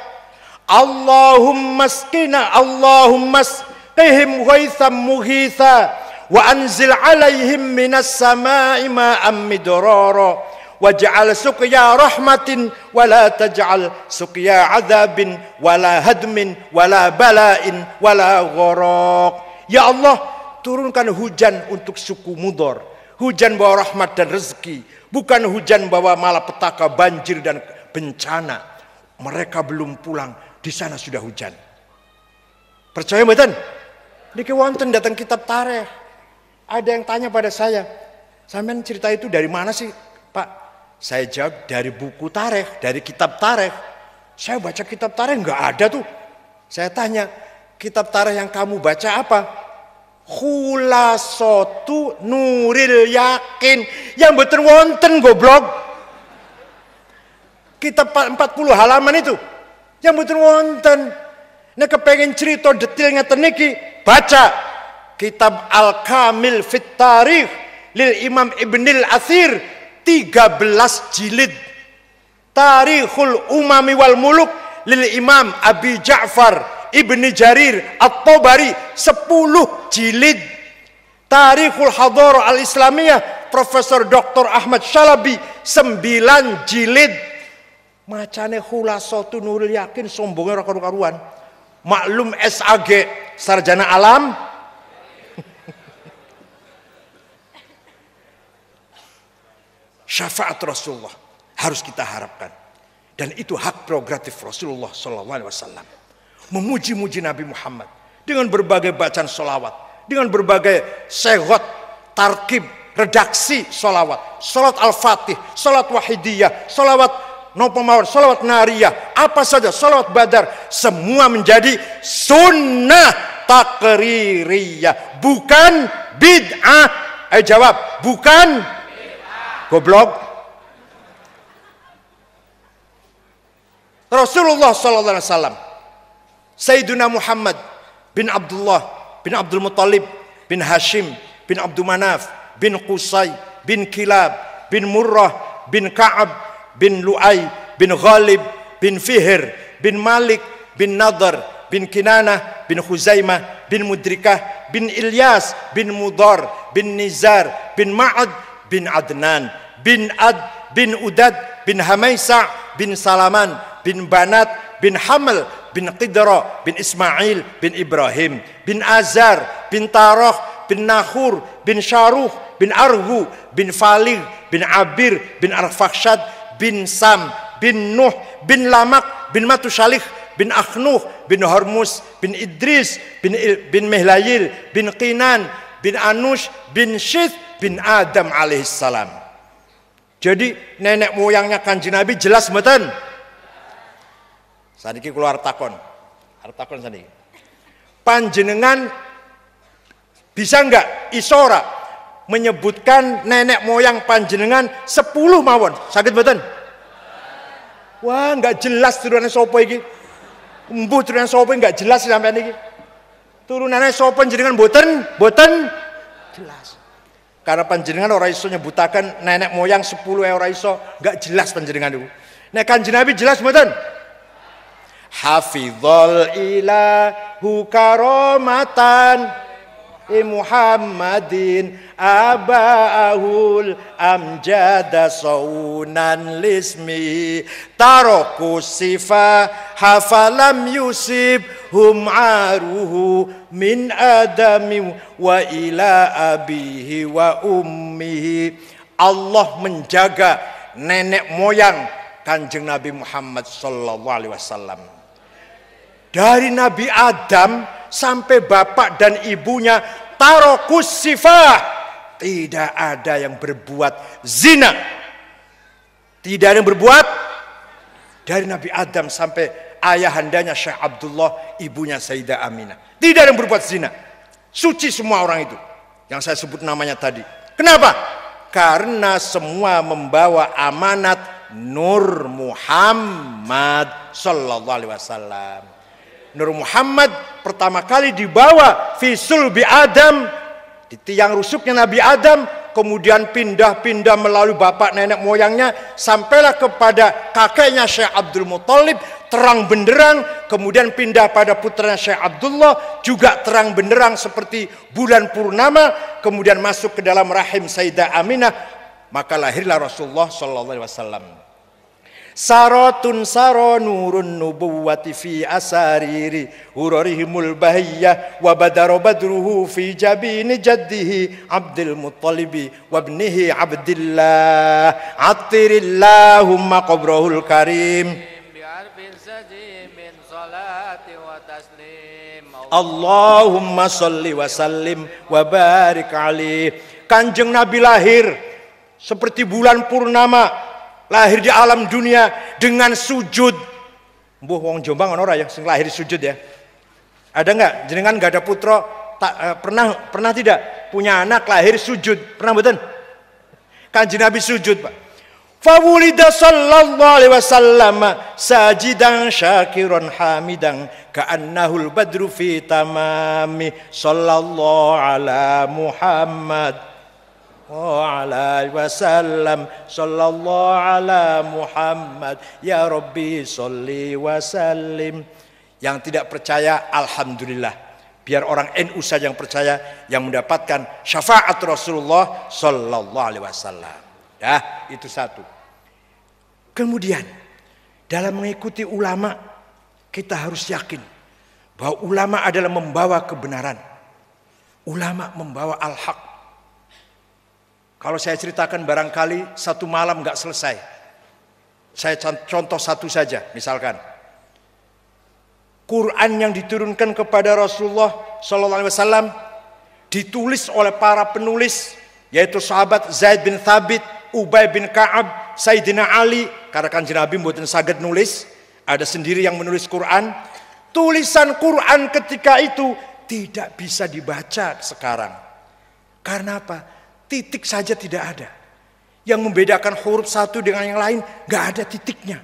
Allahumma skina, Allahumma qihim ghaitsam mughitha wa anzil alaihim minas samai ma'am midrara waj'al suqya rahmatin wa la taj'al suqya adzabin wa la hadmin wa la bala'in wa la gharaq. Ya Allah, turunkan hujan untuk suku Mudhar, hujan bawa rahmat dan rezeki, bukan hujan bawa malapetaka, banjir dan bencana. Mereka belum pulang, di sana sudah hujan. Percaya mboten? Niki wonten datang kitab tarikh. Ada yang tanya pada saya, sampean cerita itu dari mana sih, Pak? Saya jawab, dari buku tarikh, dari kitab tarikh. Saya baca kitab tarikh nggak ada tuh. Saya tanya, kitab tarikh yang kamu baca apa? Khulasatu Nuril Yakin. Yang betul wonten goblok. Kitab 40 halaman itu. Yang betul wonten. Nek kepengen cerita detailnya teniki, baca Kitab Al-Kamil Fit Tarikh lil Imam Ibnil Athir, 13 jilid. Tarikhul Umami wal Muluk lil Imam Abi Ja'far Ibni Jarir At-Tabari, 10 jilid. Tarikhul Hadharah Al-Islamiyah Profesor Dr. Ahmad Syalabi, 9 jilid. Macane Khulasatu Nuril Yakin, sombongnya ora karu-karuan. Maklum SAG, sarjana alam. Syafaat Rasulullah harus kita harapkan, dan itu hak prerogatif Rasulullah SAW. Memuji-muji Nabi Muhammad dengan berbagai bacaan sholawat, dengan berbagai segot, tarkib, redaksi sholawat, sholat al-fatih, sholat wahidiyah, sholawat nopo mawar, sholawat nariyah, apa saja, sholawat badar, semua menjadi sunnah takririyah, bukan bid'ah. Ayo jawab, bukan goblok. Rasulullah SAW, Sayyiduna Muhammad bin Abdullah bin Abdul Muttalib bin Hashim bin Abdul Manaf bin Qusay bin Kilab bin Murrah bin Ka'ab bin Lu'ay bin Ghalib bin Fihr bin Malik bin Nadar bin Kinanah bin Khuzaimah bin Mudrikah bin Ilyas bin Mudar bin Nizar bin Ma'ad bin Adnan bin bin Udad bin Hamaisa bin Salaman bin Banat bin Hamal bin Qidra bin Ismail bin Ibrahim bin Azar bin Tarah bin Nahur bin Syaruh bin Arhu bin Falig bin Abir bin Arfakshad bin Sam bin Nuh bin Lamak bin Matushalih bin Akhnuh bin Hormus bin Idris bin Mehlayil bin Qinan bin Anush bin Syith bin Adam alaihissalam. Jadi nenek moyangnya Kanjeng Nabi jelas mboten? Saniki kula arep takon. Arep takon saniki. Panjenengan bisa enggak isora menyebutkan nenek moyang panjenengan 10 mawon? Saged mboten? Wah, enggak jelas turunan sapa iki. Mbuh turunan sapa enggak jelas sampean iki. Turunane sapa jenengan mboten jelas. Karena panjenengan ora iso nyebutaken nenek moyang 10 ora iso, enggak jelas panjenengan niku. Nek Kanjeng Nabi jelas mboten? Hafizul ilahu karamatan Muhammadin aba'ahul amjada saunan lismi taroku sifa hafalam yusib hum aruhu min adami wa ila abihi wa ummihi. Allah menjaga nenek moyang Kanjeng Nabi Muhammad sallallahu alaihi wasallam. Dari Nabi Adam sampai bapak dan ibunya tarokus sifah, tidak ada yang berbuat zina, tidak ada yang berbuat dari Nabi Adam sampai ayahandanya Syekh Abdullah, ibunya Sayyidah Aminah, tidak ada yang berbuat zina, suci semua orang itu yang saya sebut namanya tadi. Kenapa? Karena semua membawa amanat Nur Muhammad sallallahu alaihi wasallam. Nur Muhammad pertama kali dibawa fi sulbi Adam, di tiang rusuknya Nabi Adam, kemudian pindah-pindah melalui bapak nenek moyangnya sampailah kepada kakeknya Syekh Abdul Muthalib, terang benderang, kemudian pindah pada putranya Syekh Abdullah, juga terang benderang seperti bulan purnama, kemudian masuk ke dalam rahim Sayyidah Aminah, maka lahirlah Rasulullah sallallahu alaihi wasallam. Saratun saro nurun nubuwati fi asariri hurarihimul bahiyyah wa badara badruhu fi jabini jaddihi Abdul Muttalibi wa ibnihi Abdillah attirillahumma qabrahul karim Allahumma salli wa sallim wa barik alaih. Kanjeng Nabi lahir seperti bulan purnama, lahir di alam dunia dengan sujud. Mbuh wong Jombang ana ora ya sing lahir sujud ya? Ada enggak? Jenengan enggak ada putra pernah tidak punya anak lahir sujud? Pernah mboten? Kanjeng Nabi sujud, Pak. Fawulida sallallahu alaihi wasallam sajidan syakiran hamidan ka'annahul badru fi tamami sallallahu ala Muhammad wa ala wasallam sallallahu ala Muhammad ya Rabbi sholli wa sallim. Yang tidak percaya alhamdulillah, biar orang NU saja yang percaya yang mendapatkan syafaat Rasulullah sallallahu alaihi wasallam. Ya, itu satu. Kemudian dalam mengikuti ulama kita harus yakin bahwa ulama adalah membawa kebenaran. Ulama membawa al-haq. Kalau saya ceritakan barangkali satu malam nggak selesai. Saya contoh satu saja, misalkan Quran yang diturunkan kepada Rasulullah Sallallahu Alaihi Wasallam ditulis oleh para penulis, yaitu sahabat Zaid bin Thabit, Ubay bin Ka'ab, Sayyidina Ali. Karena Kanjeng Nabi mboten saged nulis, ada sendiri yang menulis Quran. Tulisan Quran ketika itu tidak bisa dibaca sekarang. Karena apa? Titik saja tidak ada. Yang membedakan huruf satu dengan yang lain nggak ada titiknya.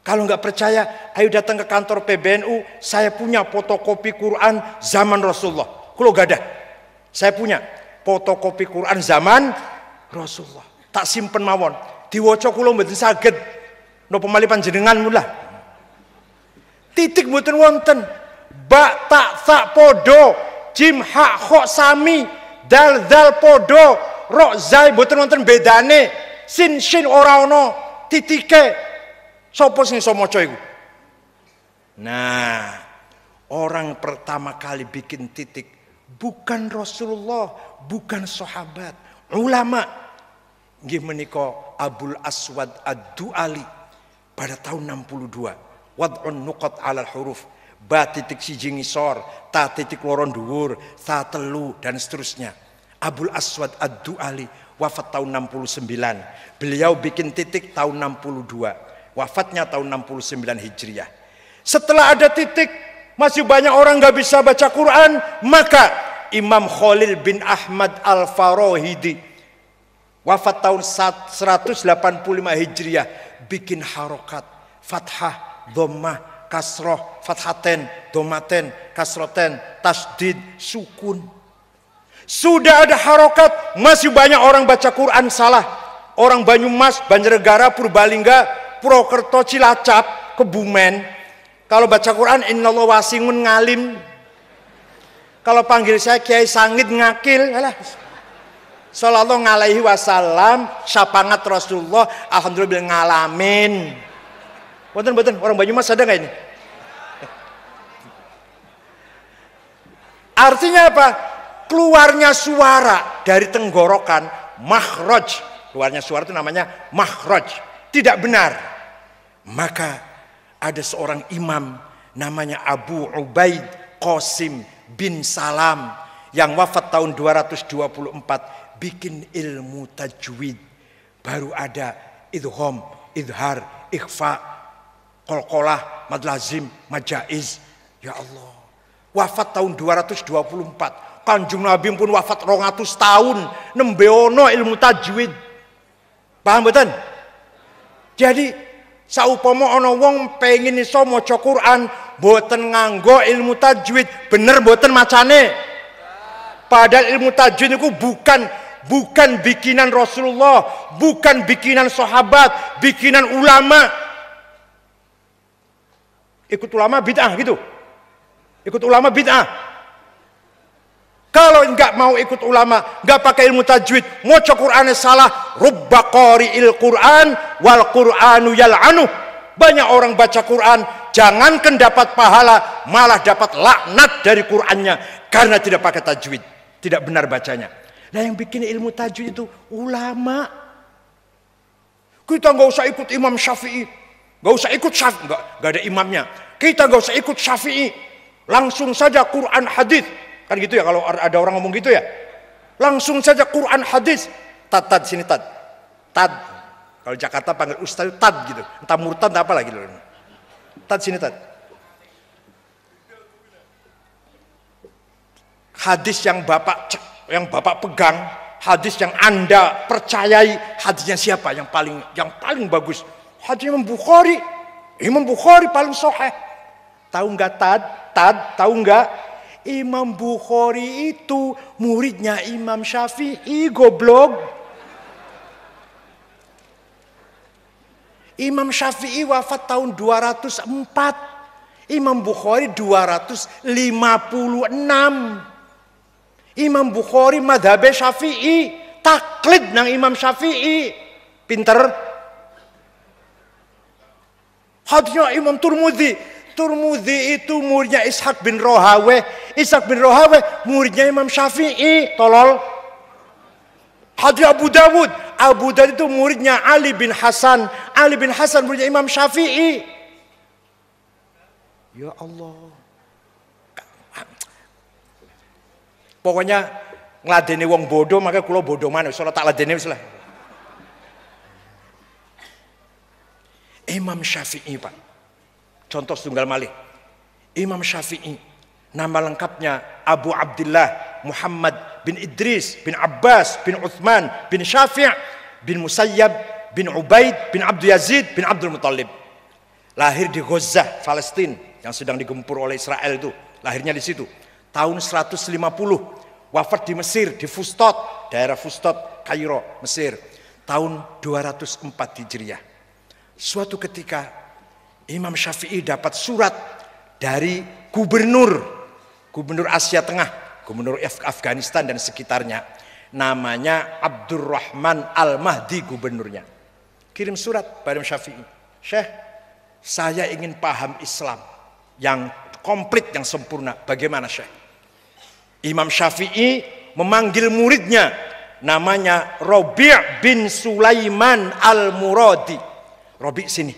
Kalau nggak percaya, ayo datang ke kantor PBNU. Saya punya fotokopi Quran zaman Rasulullah. Kalau nggak ada, saya punya fotokopi Quran zaman Rasulullah. Tak simpen mawon. Diwaca kula mboten saged. Napa malih panjenengan mula. Titik mboten wonten. ba ta tha podo, jim ha kho sami, dal dal podo, ro zai boten wonten bedane, sin shin ora ono titike. Sapa sing iso maca iku? Nah, orang pertama kali bikin titik bukan Rasulullah, bukan sahabat, ulama. Nggih menika Abul Aswad Ad-Du'ali pada tahun 62. Wad'un nuqat 'alal huruf. Ba titik siji ngisor, ta titik loro dhuwur, ta telu dan seterusnya. Abul Aswad Ad-Du'ali wafat tahun 69. Beliau bikin titik tahun 62. Wafatnya tahun 69 Hijriah. Setelah ada titik, masih banyak orang nggak bisa baca Quran, maka Imam Khalil bin Ahmad Al-Farahidi wafat tahun 185 Hijriah, bikin harokat, fathah, dhammah, kasroh, fathaten, dhammaten, kasroten, tasdid, sukun. Sudah ada harokat, masih banyak orang baca Quran salah. Orang Banyumas, Banjarnegara, Purbalingga, Purwokerto, Cilacap, Kebumen, kalau baca Quran innallaha wasi'un ngalim. Kalau panggil saya Kiai Sangit ngakil, alah. Sallallahu alaihi wasallam, syapangat Rasulullah, alhamdulillah ngalamin. Boten orang Banyumas ada nggak ini? Artinya apa? Keluarnya suara dari tenggorokan, makhraj. Keluarnya suara itu namanya makhraj. Tidak benar. Maka ada seorang imam namanya Abu Ubaid Qasim bin Salam yang wafat tahun 224, bikin ilmu tajwid. Baru ada idgham, idhar, ikhfa, qalqalah, mad lazim, mad jaiz. Ya Allah. Wafat tahun 224. Kanjeng Nabi pun wafat 200 tahun nembe ono ilmu tajwid. Paham mboten? Jadi saupama ana wong pengin iso maca Quran mboten nganggo ilmu tajwid, bener mboten macane? Padahal ilmu tajwid itu bukan bikinan Rasulullah, bukan bikinan sahabat, bikinan ulama. Ikut ulama bid'ah gitu. Ikut ulama bid'ah. Kalau enggak mau ikut ulama, enggak pakai ilmu tajwid, maca Qur'annya salah, rubba qari'il Qur'an wal Qur'anu yal'anu. Banyak orang baca Quran, jangankan dapat pahala, malah dapat laknat dari Qur'annya karena tidak pakai tajwid, tidak benar bacanya. Nah, yang bikin ilmu tajwid itu ulama. Kita enggak usah ikut Imam Syafi'i, enggak usah ikut Syafi'i, enggak ada imamnya. Kita enggak usah ikut Syafi'i, langsung saja Quran hadis. Kan gitu ya, kalau ada orang ngomong gitu ya, langsung saja Quran hadis. Tad sini tad. Kalau Jakarta panggil ustaz tad gitu, entah murtad entah apa lagi loh. Tad sini tad. Hadis yang bapak pegang, hadis yang Anda percayai, hadisnya siapa yang paling bagus? Hadis Imam Bukhari. Imam Bukhari paling sahih. Tahu nggak tad tahu nggak? Imam Bukhari itu muridnya Imam Syafi'i, goblok. Imam Syafi'i wafat tahun 204. Imam Bukhari 256. Imam Bukhari madhabe Syafi'i, taklid nang Imam Syafi'i. Pinter. Hadisnya Imam Turmudi itu muridnya Ishaq bin Rohaweh. Ishaq bin Rohaweh muridnya Imam Syafi'i. Tolol. Hadis Abu Dawud itu muridnya Ali bin Hasan. Ali bin Hasan muridnya Imam Syafi'i. Ya Allah. Pokoknya ngladeni wong bodoh, maka kula bodoh maneh, soalnya tak ladeni wis lah. Imam Syafi'i, Pak. Contoh setunggal malih. Imam Syafi'i, nama lengkapnya Abu Abdullah Muhammad bin Idris bin Abbas bin Uthman bin Syafi' bin Musayyab bin Ubaid bin Abdul Yazid bin Abdul Muttalib. Lahir di Gaza, Palestina yang sedang digempur oleh Israel itu. Lahirnya di situ. Tahun 150. Wafat di Mesir, di Fustot, daerah Fustot, Kairo, Mesir. Tahun 204 Hijriah. Suatu ketika Imam Syafi'i dapat surat dari gubernur Asia Tengah, gubernur Afghanistan dan sekitarnya. Namanya Abdurrahman Al-Mahdi gubernurnya. Kirim surat pada Imam Syafi'i. Syekh, saya ingin paham Islam yang komplit, yang sempurna. Bagaimana Syekh? Imam Syafi'i memanggil muridnya, namanya Robi' bin Sulaiman Al-Muradi. Robi' sini,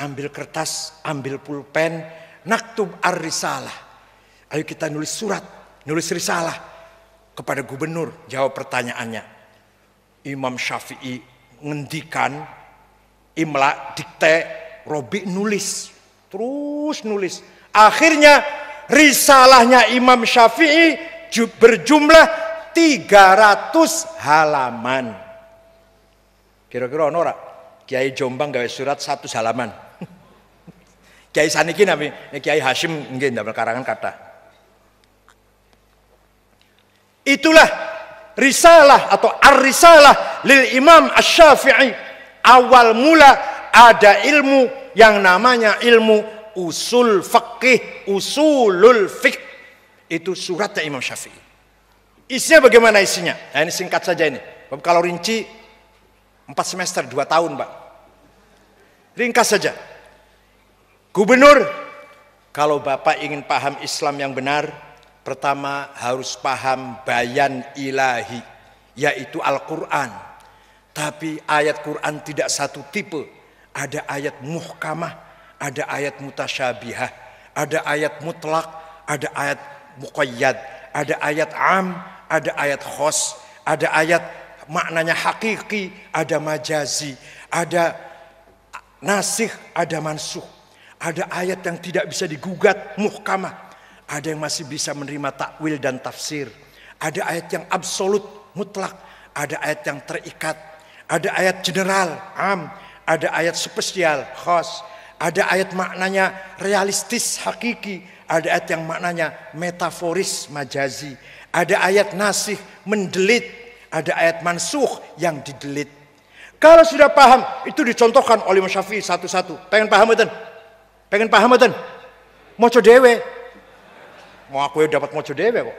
ambil kertas, ambil pulpen, naktub ar-risalah. Ayo kita nulis surat, nulis risalah kepada gubernur. Jawab pertanyaannya. Imam Syafi'i ngendikan, imla, dikte, Robi' nulis, terus nulis. Akhirnya risalahnya Imam Syafi'i berjumlah 300 halaman. Kira-kira ono ora Kiai Jombang gawe surat 100 halaman? Kiai saniki nami Kiai Hashim nggih ndamel karangan kata. Itulah risalah atau ar-risalah lil Imam Asy-Syafi'i. Awal mula ada ilmu yang namanya ilmu usul fiqh, usulul fiqh. Itu suratnya Imam Syafi'i. Isinya bagaimana isinya? Nah, ini singkat saja ini. Kalau rinci 4 semester, 2 tahun, Pak. Ringkas saja. Gubernur, kalau Bapak ingin paham Islam yang benar, pertama harus paham bayan ilahi, yaitu Al-Quran. Tapi ayat Quran tidak satu tipe. Ada ayat muhkamah, ada ayat mutasyabihah, ada ayat mutlak, ada ayat muqayyad, ada ayat am, ada ayat khos, ada ayat maknanya hakiki, ada majazi, ada nasikh, ada mansuh. Ada ayat yang tidak bisa digugat, muhkamah. Ada yang masih bisa menerima takwil dan tafsir. Ada ayat yang absolut, mutlak. Ada ayat yang terikat. Ada ayat general, am. Ada ayat spesial, khas. Ada ayat maknanya realistis, hakiki. Ada ayat yang maknanya metaforis, majazi. Ada ayat nasih, mendelit. Ada ayat mansuh yang didelit. Kalau sudah paham, itu dicontohkan oleh Imam Syafi'i satu-satu. Pengen paham betul? Pengen paham betul? Moco dewe. Mau aku dapat moco dewe kok.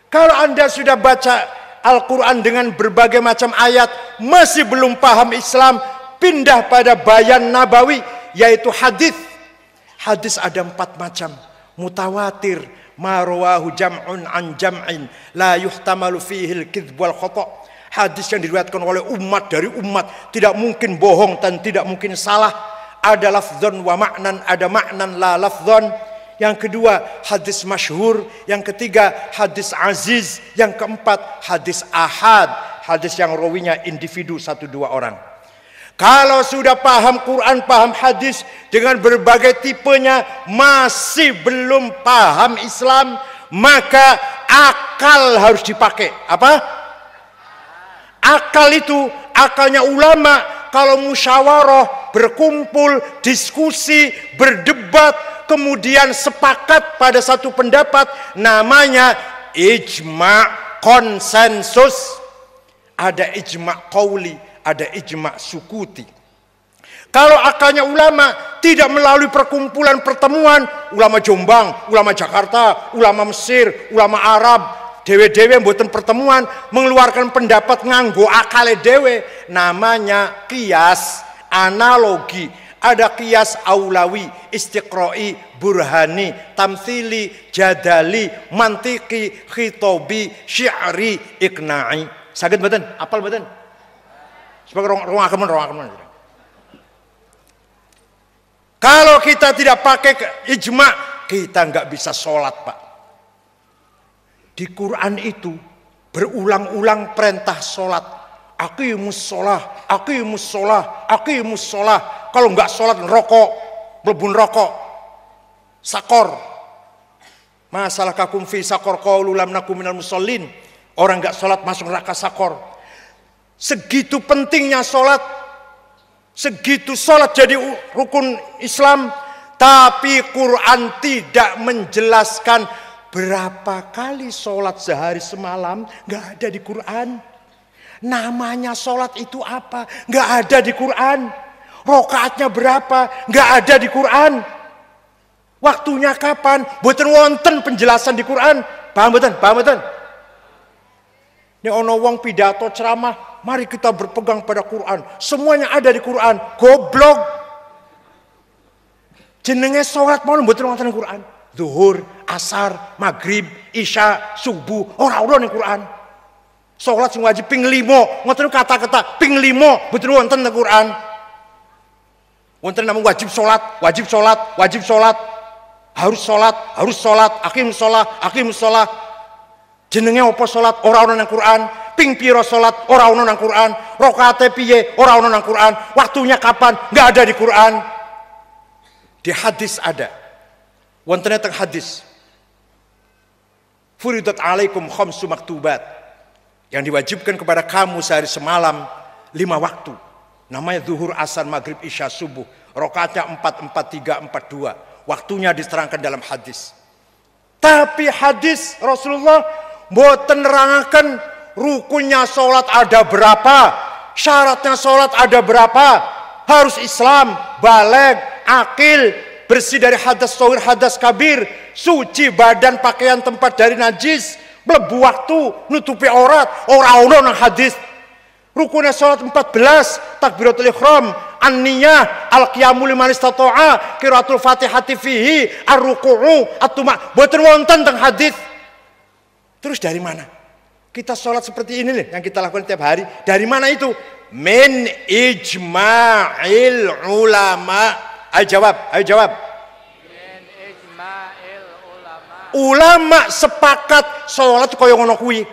Kalau Anda sudah baca Al-Quran dengan berbagai macam ayat, masih belum paham Islam, pindah pada bayan nabawi, yaitu hadis. Hadis ada 4 macam. Mutawatir, ma rawahu jam'un an jam'in, la yuhtamalu fihi al-kidhb wal khata'. Hadis yang diriwayatkan oleh umat dari umat, tidak mungkin bohong dan tidak mungkin salah. Ada lafdzon wa ma'nan, ada ma'nan la lafdzon. Yang kedua hadis masyhur, yang ketiga hadis aziz, yang keempat hadis ahad, hadis yang rawinya individu 1-2 orang. Kalau sudah paham Quran, paham hadis dengan berbagai tipenya, masih belum paham Islam, maka akal harus dipakai. Apa? Akal itu akalnya ulama. Kalau musyawarah, berkumpul, diskusi, berdebat, kemudian sepakat pada satu pendapat, namanya ijma' konsensus. Ada ijma' qauli, ada ijma' sukuti. Kalau akalnya ulama tidak melalui perkumpulan pertemuan, ulama Jombang, ulama Jakarta, ulama Mesir, ulama Arab, dewe-dewe mboten pertemuan, mengeluarkan pendapat nganggo akale dewe, namanya kias, analogi. Ada kias aulawi, istiqroi, burhani, tamthili, jadali, mantiki, khitobi, syi'ri, ikna'i. Saged mboten? Apal mboten? Sebagai ruang. Kalau kita tidak pakai ijma', kita nggak bisa sholat, Pak. Di Quran itu berulang-ulang perintah sholat. Aqimus sholah, aqimus sholah, aqimus sholah. Kalau nggak sholat, rokok, melebur rokok, sakor. Masalah kakum fi sakor qaulu lam nakum minal musallin. Orang nggak sholat masuk neraka sakor. Segitu pentingnya sholat, segitu sholat jadi rukun Islam. Tapi Quran tidak menjelaskan berapa kali sholat sehari semalam, nggak ada di Quran. Namanya sholat itu apa? Nggak ada di Quran. Rokaatnya berapa? Nggak ada di Quran. Waktunya kapan? Mboten wonten penjelasan di Quran. Paham mboten? Paham mboten? Ini ono wong pidato ceramah, mari kita berpegang pada Quran. Semuanya ada di Quran. Goblok. Jenenge salat mau mboten wonten Quran. Zuhur, asar, maghrib, isya, subuh, ora ono ning Quran. Salat sing wajib ping 5, ngoten kata-kata ping 5 mboten wonten ning Quran. Wonten namung wajib salat, wajib salat, wajib salat. Harus salat, harus salat, aqimus shalah, aqimus shalah. Jenenge apa salat? Ora ono nang Quran. Ping pira salat? Ora ono nang Quran. Rakaate piye? Ora ono nang Quran. Waktunya kapan? Enggak ada di Quran. Di hadis ada. Wonten teng hadis. Furidat alaikum khamsu maktubat. Yang diwajibkan kepada kamu sehari semalam 5 waktu. Namanya zuhur, asar, maghrib, isya, subuh. Rakaatnya 4, 4, 3, 4, 2. Waktunya diterangkan dalam hadis. Tapi hadis Rasulullah mboten nerangaken rukunnya salat ada berapa, syaratnya salat ada berapa, harus Islam, baligh, akil, bersih dari hadas shaghir, hadas kabir, suci badan, pakaian, tempat dari najis, mlebu waktu, nutupi aurat, ora ono nang hadis. Rukunnya salat 14, takbiratul ihram, an-niyah, al-qiyamu liman istata'a, qiraatul fatihati fihi, ar-ruku'u, at-tuma'. Mboten wonten teng hadis. Terus dari mana? Kita sholat seperti ini nih yang kita lakukan tiap hari. Dari mana itu? Min ijma'il ulama. Ayo jawab, ayo jawab. Min ijma'il ulama. Ulama sepakat sholat kaya ngono kuwi.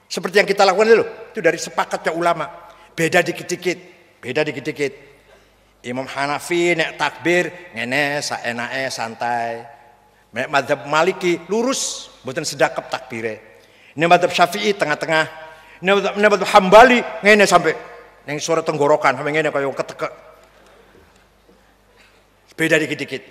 Seperti yang kita lakukan dulu. Itu dari sepakatnya ulama. Beda dikit-dikit. Beda dikit-dikit. Imam Hanafi nek takbir ngene saenake santai. Nek madzhab Maliki lurus, mboten sedakep takbire. Nek madzhab Syafi'i tengah-tengah. Nek madzhab Hambali ngene sampai ning suara tenggorokan sampai ngene kaya ketekek. Beda dikit-dikit.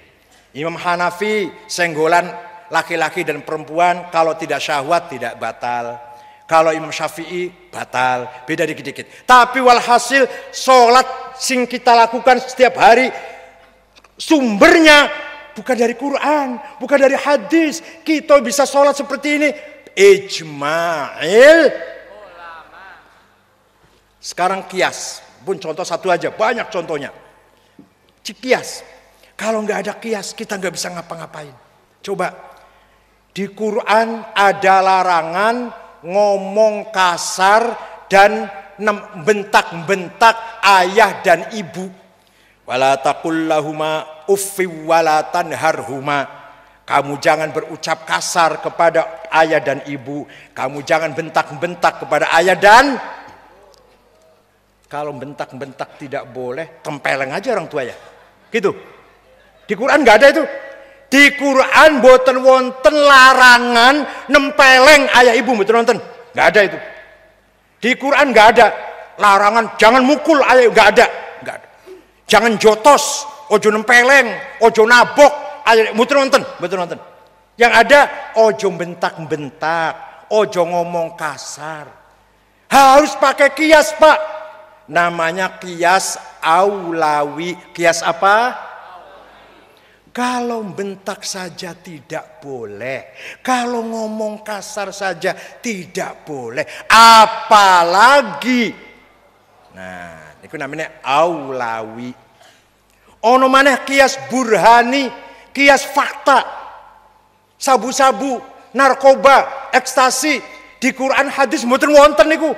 Imam Hanafi senggolan laki-laki dan perempuan kalau tidak syahwat tidak batal. Kalau Imam Syafi'i batal, beda dikit-dikit. Tapi walhasil sholat sing kita lakukan setiap hari sumbernya bukan dari Quran, bukan dari hadis. Kita bisa sholat seperti ini ijma'il ulama. Sekarang kias, pun contoh satu aja, banyak contohnya. Kias, kalau nggak ada kias kita nggak bisa ngapa-ngapain. Coba di Quran ada larangan ngomong kasar dan bentak-bentak ayah dan ibu. Wala taqul lahuma uffi wala tanharhuma. Kamu jangan berucap kasar kepada ayah dan ibu. Kamu jangan bentak-bentak kepada ayah dan. Kalau bentak-bentak tidak boleh, tempeleng aja orang tua ya. Gitu. Di Quran nggak ada itu. Di Quran boten wonten larangan nempeleng ayah ibu, boten wonten. Enggak ada itu. Di Quran enggak ada larangan jangan mukul ayah, enggak ada. Enggak ada. Jangan jotos, ojo nempeleng, ojo nabok ayah, boten wonten, boten wonten. Yang ada ojo bentak-bentak, ojo ngomong kasar. Harus pakai kias, Pak. Namanya kias aulawi. Kias apa? Kalau bentak saja tidak boleh. Kalau ngomong kasar saja tidak boleh. Apalagi. Nah, itu namanya aulawi. Ono maneh kias burhani, kias fakta. Sabu-sabu, narkoba, ekstasi. Di Quran hadis mboten wonten niku.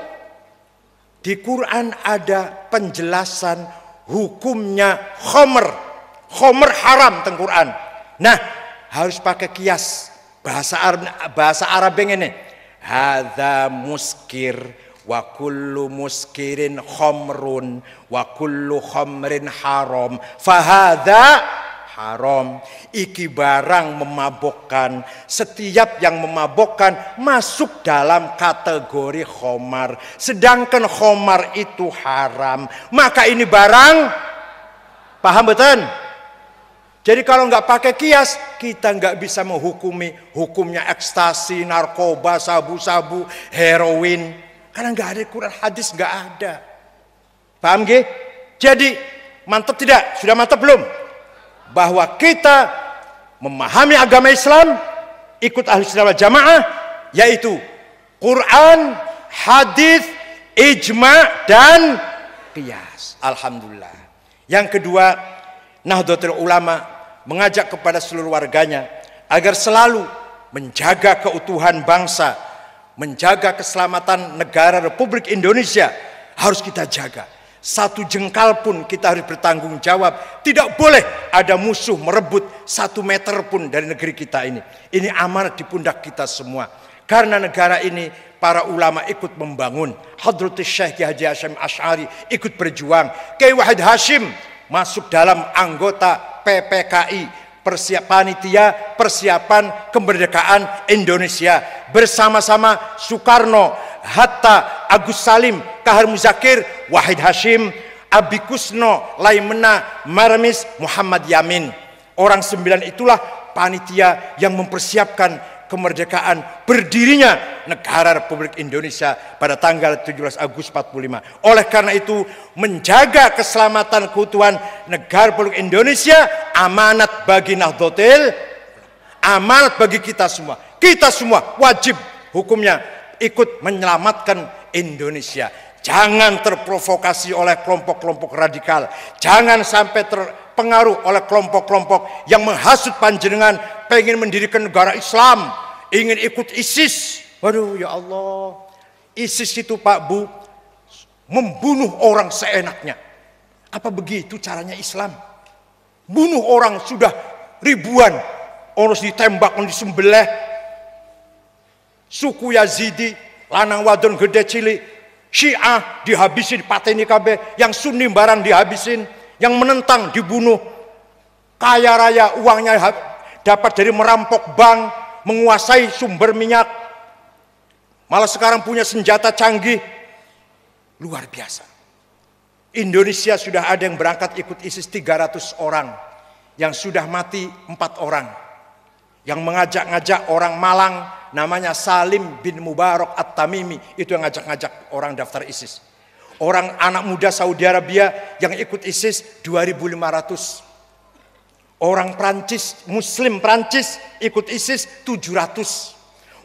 Di Quran ada penjelasan hukumnya khamr. Khomer haram teng Quran. Nah, harus pakai kias. Bahasa Arab ini. Hadza muskir wa kullu muskirin khamrun wa kullu khamrin haram. Fahadza haram. Iki barang memabokkan. Setiap yang memabokkan masuk dalam kategori khomar. Sedangkan khomar itu haram. Maka ini barang. Paham betul? Jadi kalau nggak pakai kias, kita nggak bisa menghukumi hukumnya ekstasi, narkoba, sabu-sabu, heroin. Karena nggak ada Quran hadis, nggak ada. Paham gak? Jadi mantap tidak? Sudah mantap belum? Bahwa kita memahami agama Islam, ikut ahli sunnah wal jamaah, yaitu Quran, hadis, ijma, dan qiyas. Alhamdulillah. Yang kedua, Nahdlatul Ulama mengajak kepada seluruh warganya agar selalu menjaga keutuhan bangsa, menjaga keselamatan negara Republik Indonesia. Harus kita jaga. Satu jengkal pun kita harus bertanggung jawab. Tidak boleh ada musuh merebut 1 meter pun dari negeri kita ini. Ini amanat di pundak kita semua. Karena negara ini para ulama ikut membangun. Hadratus Syekh Haji Hasyim Asy'ari ikut berjuang. Kiai Wahid Hashim masuk dalam anggota PPKI, panitia persiapan kemerdekaan Indonesia. Bersama-sama Soekarno, Hatta, Agus Salim, Kahar Muzakir, Wahid Hashim, Abi Kusno, Laimena, Marmis, Muhammad Yamin. Orang 9 itulah panitia yang mempersiapkan kemerdekaan berdirinya negara Republik Indonesia pada tanggal 17 Agustus 45. Oleh karena itu, menjaga keselamatan keutuhan negara Republik Indonesia amanat bagi Nahdlatul, amanat bagi kita semua. Kita semua wajib hukumnya ikut menyelamatkan Indonesia. Jangan terprovokasi oleh kelompok-kelompok radikal. Jangan sampai terpengaruh oleh kelompok-kelompok yang menghasut panjenengan pengen mendirikan negara Islam, ingin ikut ISIS. Waduh, ya Allah. ISIS itu Pak Bu membunuh orang seenaknya. Apa begitu caranya Islam? Bunuh orang sudah ribuan. Orang ditembak, disembelih. Suku Yazidi, lanang wadon gede cilik, Syiah dihabisin, pateni kabeh, yang Sunni barang dihabisin, yang menentang dibunuh. Kaya raya uangnya dapat dari merampok bank, menguasai sumber minyak. Malah sekarang punya senjata canggih. Luar biasa. Indonesia sudah ada yang berangkat ikut ISIS 300 orang. Yang sudah mati 4 orang. Yang mengajak-ngajak orang Malang, namanya Salim bin Mubarak At-Tamimi, itu yang ngajak-ngajak orang daftar ISIS. Orang anak muda Saudi Arabia yang ikut ISIS 2.500. Orang Prancis, Muslim Prancis ikut ISIS 700.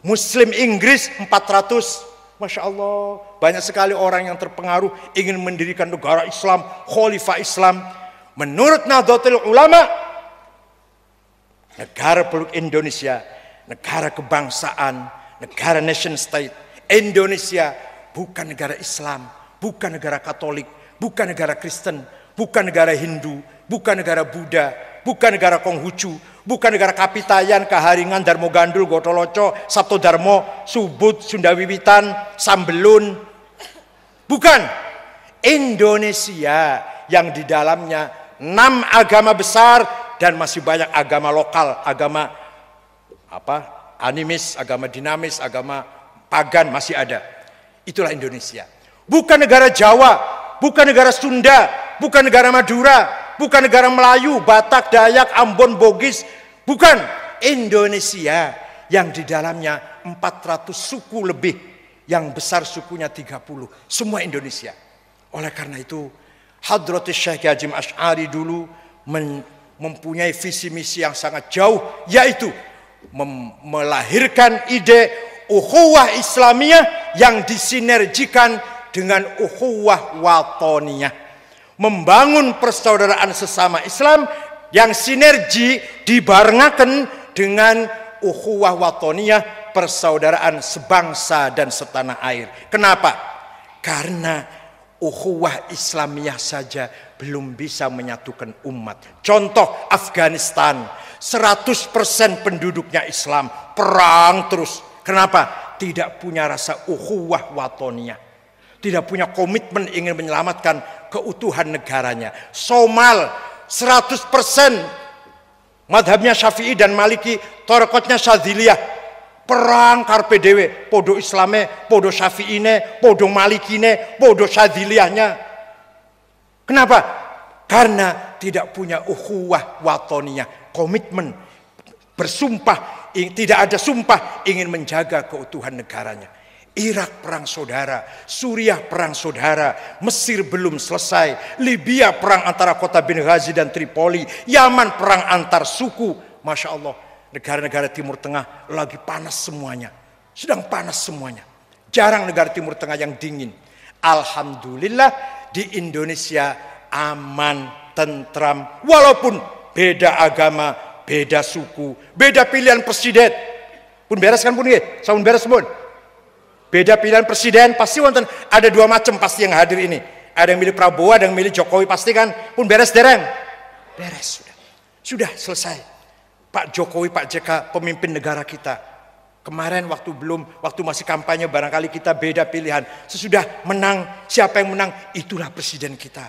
Muslim Inggris 400. Masya Allah, banyak sekali orang yang terpengaruh ingin mendirikan negara Islam, khalifah Islam. Menurut Nahdlatul Ulama, negara Republik Indonesia, negara kebangsaan, negara nation state. Indonesia bukan negara Islam, bukan negara Katolik, bukan negara Kristen, bukan negara Hindu, bukan negara Buddha, bukan negara Konghucu, bukan negara Kapitayan, Kaharingan, Darmo Gandul, Gotoloco, Sabto Darmo, Subud, Sunda Wiwitan, Sambelun. Bukan. Indonesia yang di dalamnya 6 agama besar dan masih banyak agama lokal, agama animis, agama dinamis, agama pagan masih ada. Itulah Indonesia. Bukan negara Jawa, bukan negara Sunda, bukan negara Madura, bukan negara Melayu, Batak, Dayak, Ambon, Bugis. Bukan. Indonesia yang di dalamnya 400 suku lebih, yang besar sukunya 30. Semua Indonesia. Oleh karena itu, Hadratus Syekh Hasyim Asy'ari dulu mempunyai visi misi yang sangat jauh, yaitu melahirkan ide ukhuwah Islamiyah yang disinergikan dengan ukhuwah watoniyah. Membangun persaudaraan sesama Islam yang sinergi dibarengaken dengan ukhuwah watoniyah, persaudaraan sebangsa dan setanah air. Kenapa? Karena ukhuwah Islamiyah saja belum bisa menyatukan umat. Contoh Afghanistan, 100% penduduknya Islam, perang terus. Kenapa? Tidak punya rasa ukhuwah watoniyah. Tidak punya komitmen ingin menyelamatkan keutuhan negaranya. Somal 100% madhabnya Syafi'i dan Maliki, torokotnya Syadziliyah. Perang karpe dewe, podo Islame, podo Syafi'ine, podo Malikine, podo Syadziliyahnya. Kenapa? Karena tidak punya ukhuwah watoniyah, komitmen, bersumpah, tidak ada sumpah ingin menjaga keutuhan negaranya. Irak perang saudara, Suriah perang saudara, Mesir belum selesai, Libya perang antara kota Benghazi dan Tripoli, Yaman perang antar suku, Masya Allah, negara-negara Timur Tengah lagi panas semuanya. Sedang panas semuanya. Jarang negara Timur Tengah yang dingin. Alhamdulillah di Indonesia aman, tentram. Walaupun beda agama, beda suku, beda pilihan presiden. Pun beres kan pun ya? Sampun beres pun. Beda pilihan presiden pasti wonten ada dua macam pasti yang hadir ini. Ada yang milih Prabowo, ada yang milih Jokowi pasti kan. Pun beres dereng. Beres sudah. Sudah selesai. Pak Jokowi, Pak JK pemimpin negara kita. Kemarin waktu masih kampanye barangkali kita beda pilihan. Sesudah menang, siapa yang menang? Itulah presiden kita.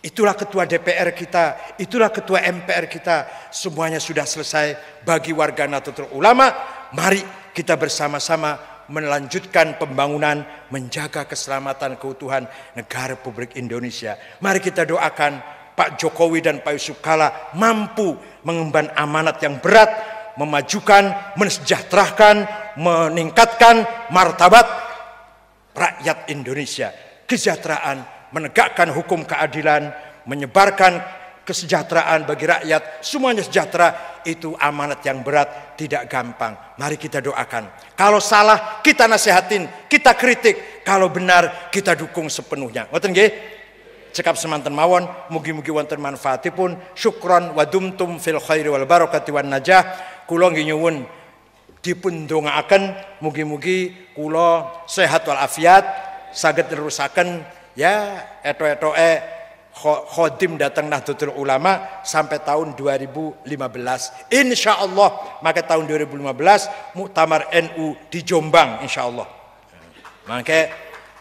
Itulah ketua DPR kita. Itulah ketua MPR kita. Semuanya sudah selesai. Bagi warga Nahdlatul Ulama, mari kita bersama-sama melanjutkan pembangunan, menjaga keselamatan keutuhan negara Republik Indonesia. Mari kita doakan Pak Jokowi dan Pak Yusuf Kalla mampu mengemban amanat yang berat, memajukan, mensejahterakan, meningkatkan martabat rakyat Indonesia. Kesejahteraan, menegakkan hukum keadilan, menyebarkan kesejahteraan bagi rakyat, semuanya sejahtera, itu amanat yang berat, tidak gampang. Mari kita doakan. Kalau salah, kita nasihatin, kita kritik. Kalau benar, kita dukung sepenuhnya. Ngoten nggih? Cekap semanten mawon, mugi-mugi wonten manfaatipun. Syukron wa dumtum fil khairi wal barakati wan najah. Kula nggih nyuwun dipun ndongaaken mugi-mugi kula sehat wal afiat, saged nerusaken ya eto-etoke khodim datang Nahdlatul Ulama sampai tahun 2015. Insyaallah maka tahun 2015 Muktamar NU di Jombang insyaallah. Maka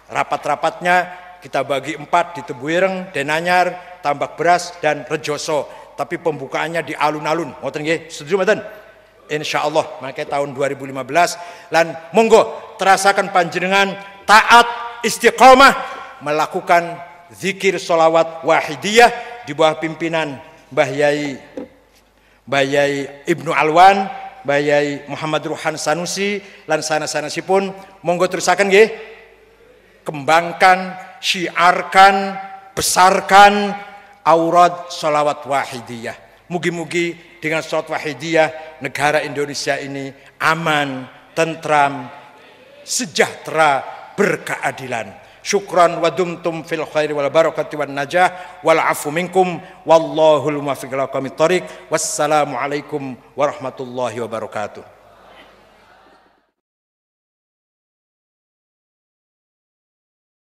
rapat-rapatnya kita bagi 4 di Tebuireng, Denanyar, Tambak Beras dan Rejoso. Tapi pembukaannya di alun-alun. Ngoten nggih? Setuju mboten? Insyaallah maka tahun 2015 lan monggo terasakan panjenengan taat istiqomah melakukan zikir sholawat wahidiyah di bawah pimpinan Mbah Yai Ibnu Alwan, Mbah Yai Muhammad Ruhan Sanusi lan sanes-sanesipun monggo terusaken nggih. Kembangkan, syiarkan, besarkan aurad sholawat wahidiyah. Mugi-mugi dengan sholawat wahidiyah negara Indonesia ini aman, tentram, sejahtera, berkeadilan. Syukran wa dumtum fil khairi wal barakati wan najah wal afu minkum wallahul muwaffiq ila aqwamit thoriq. Wassalamu alaikum warahmatullahi wabarakatuh.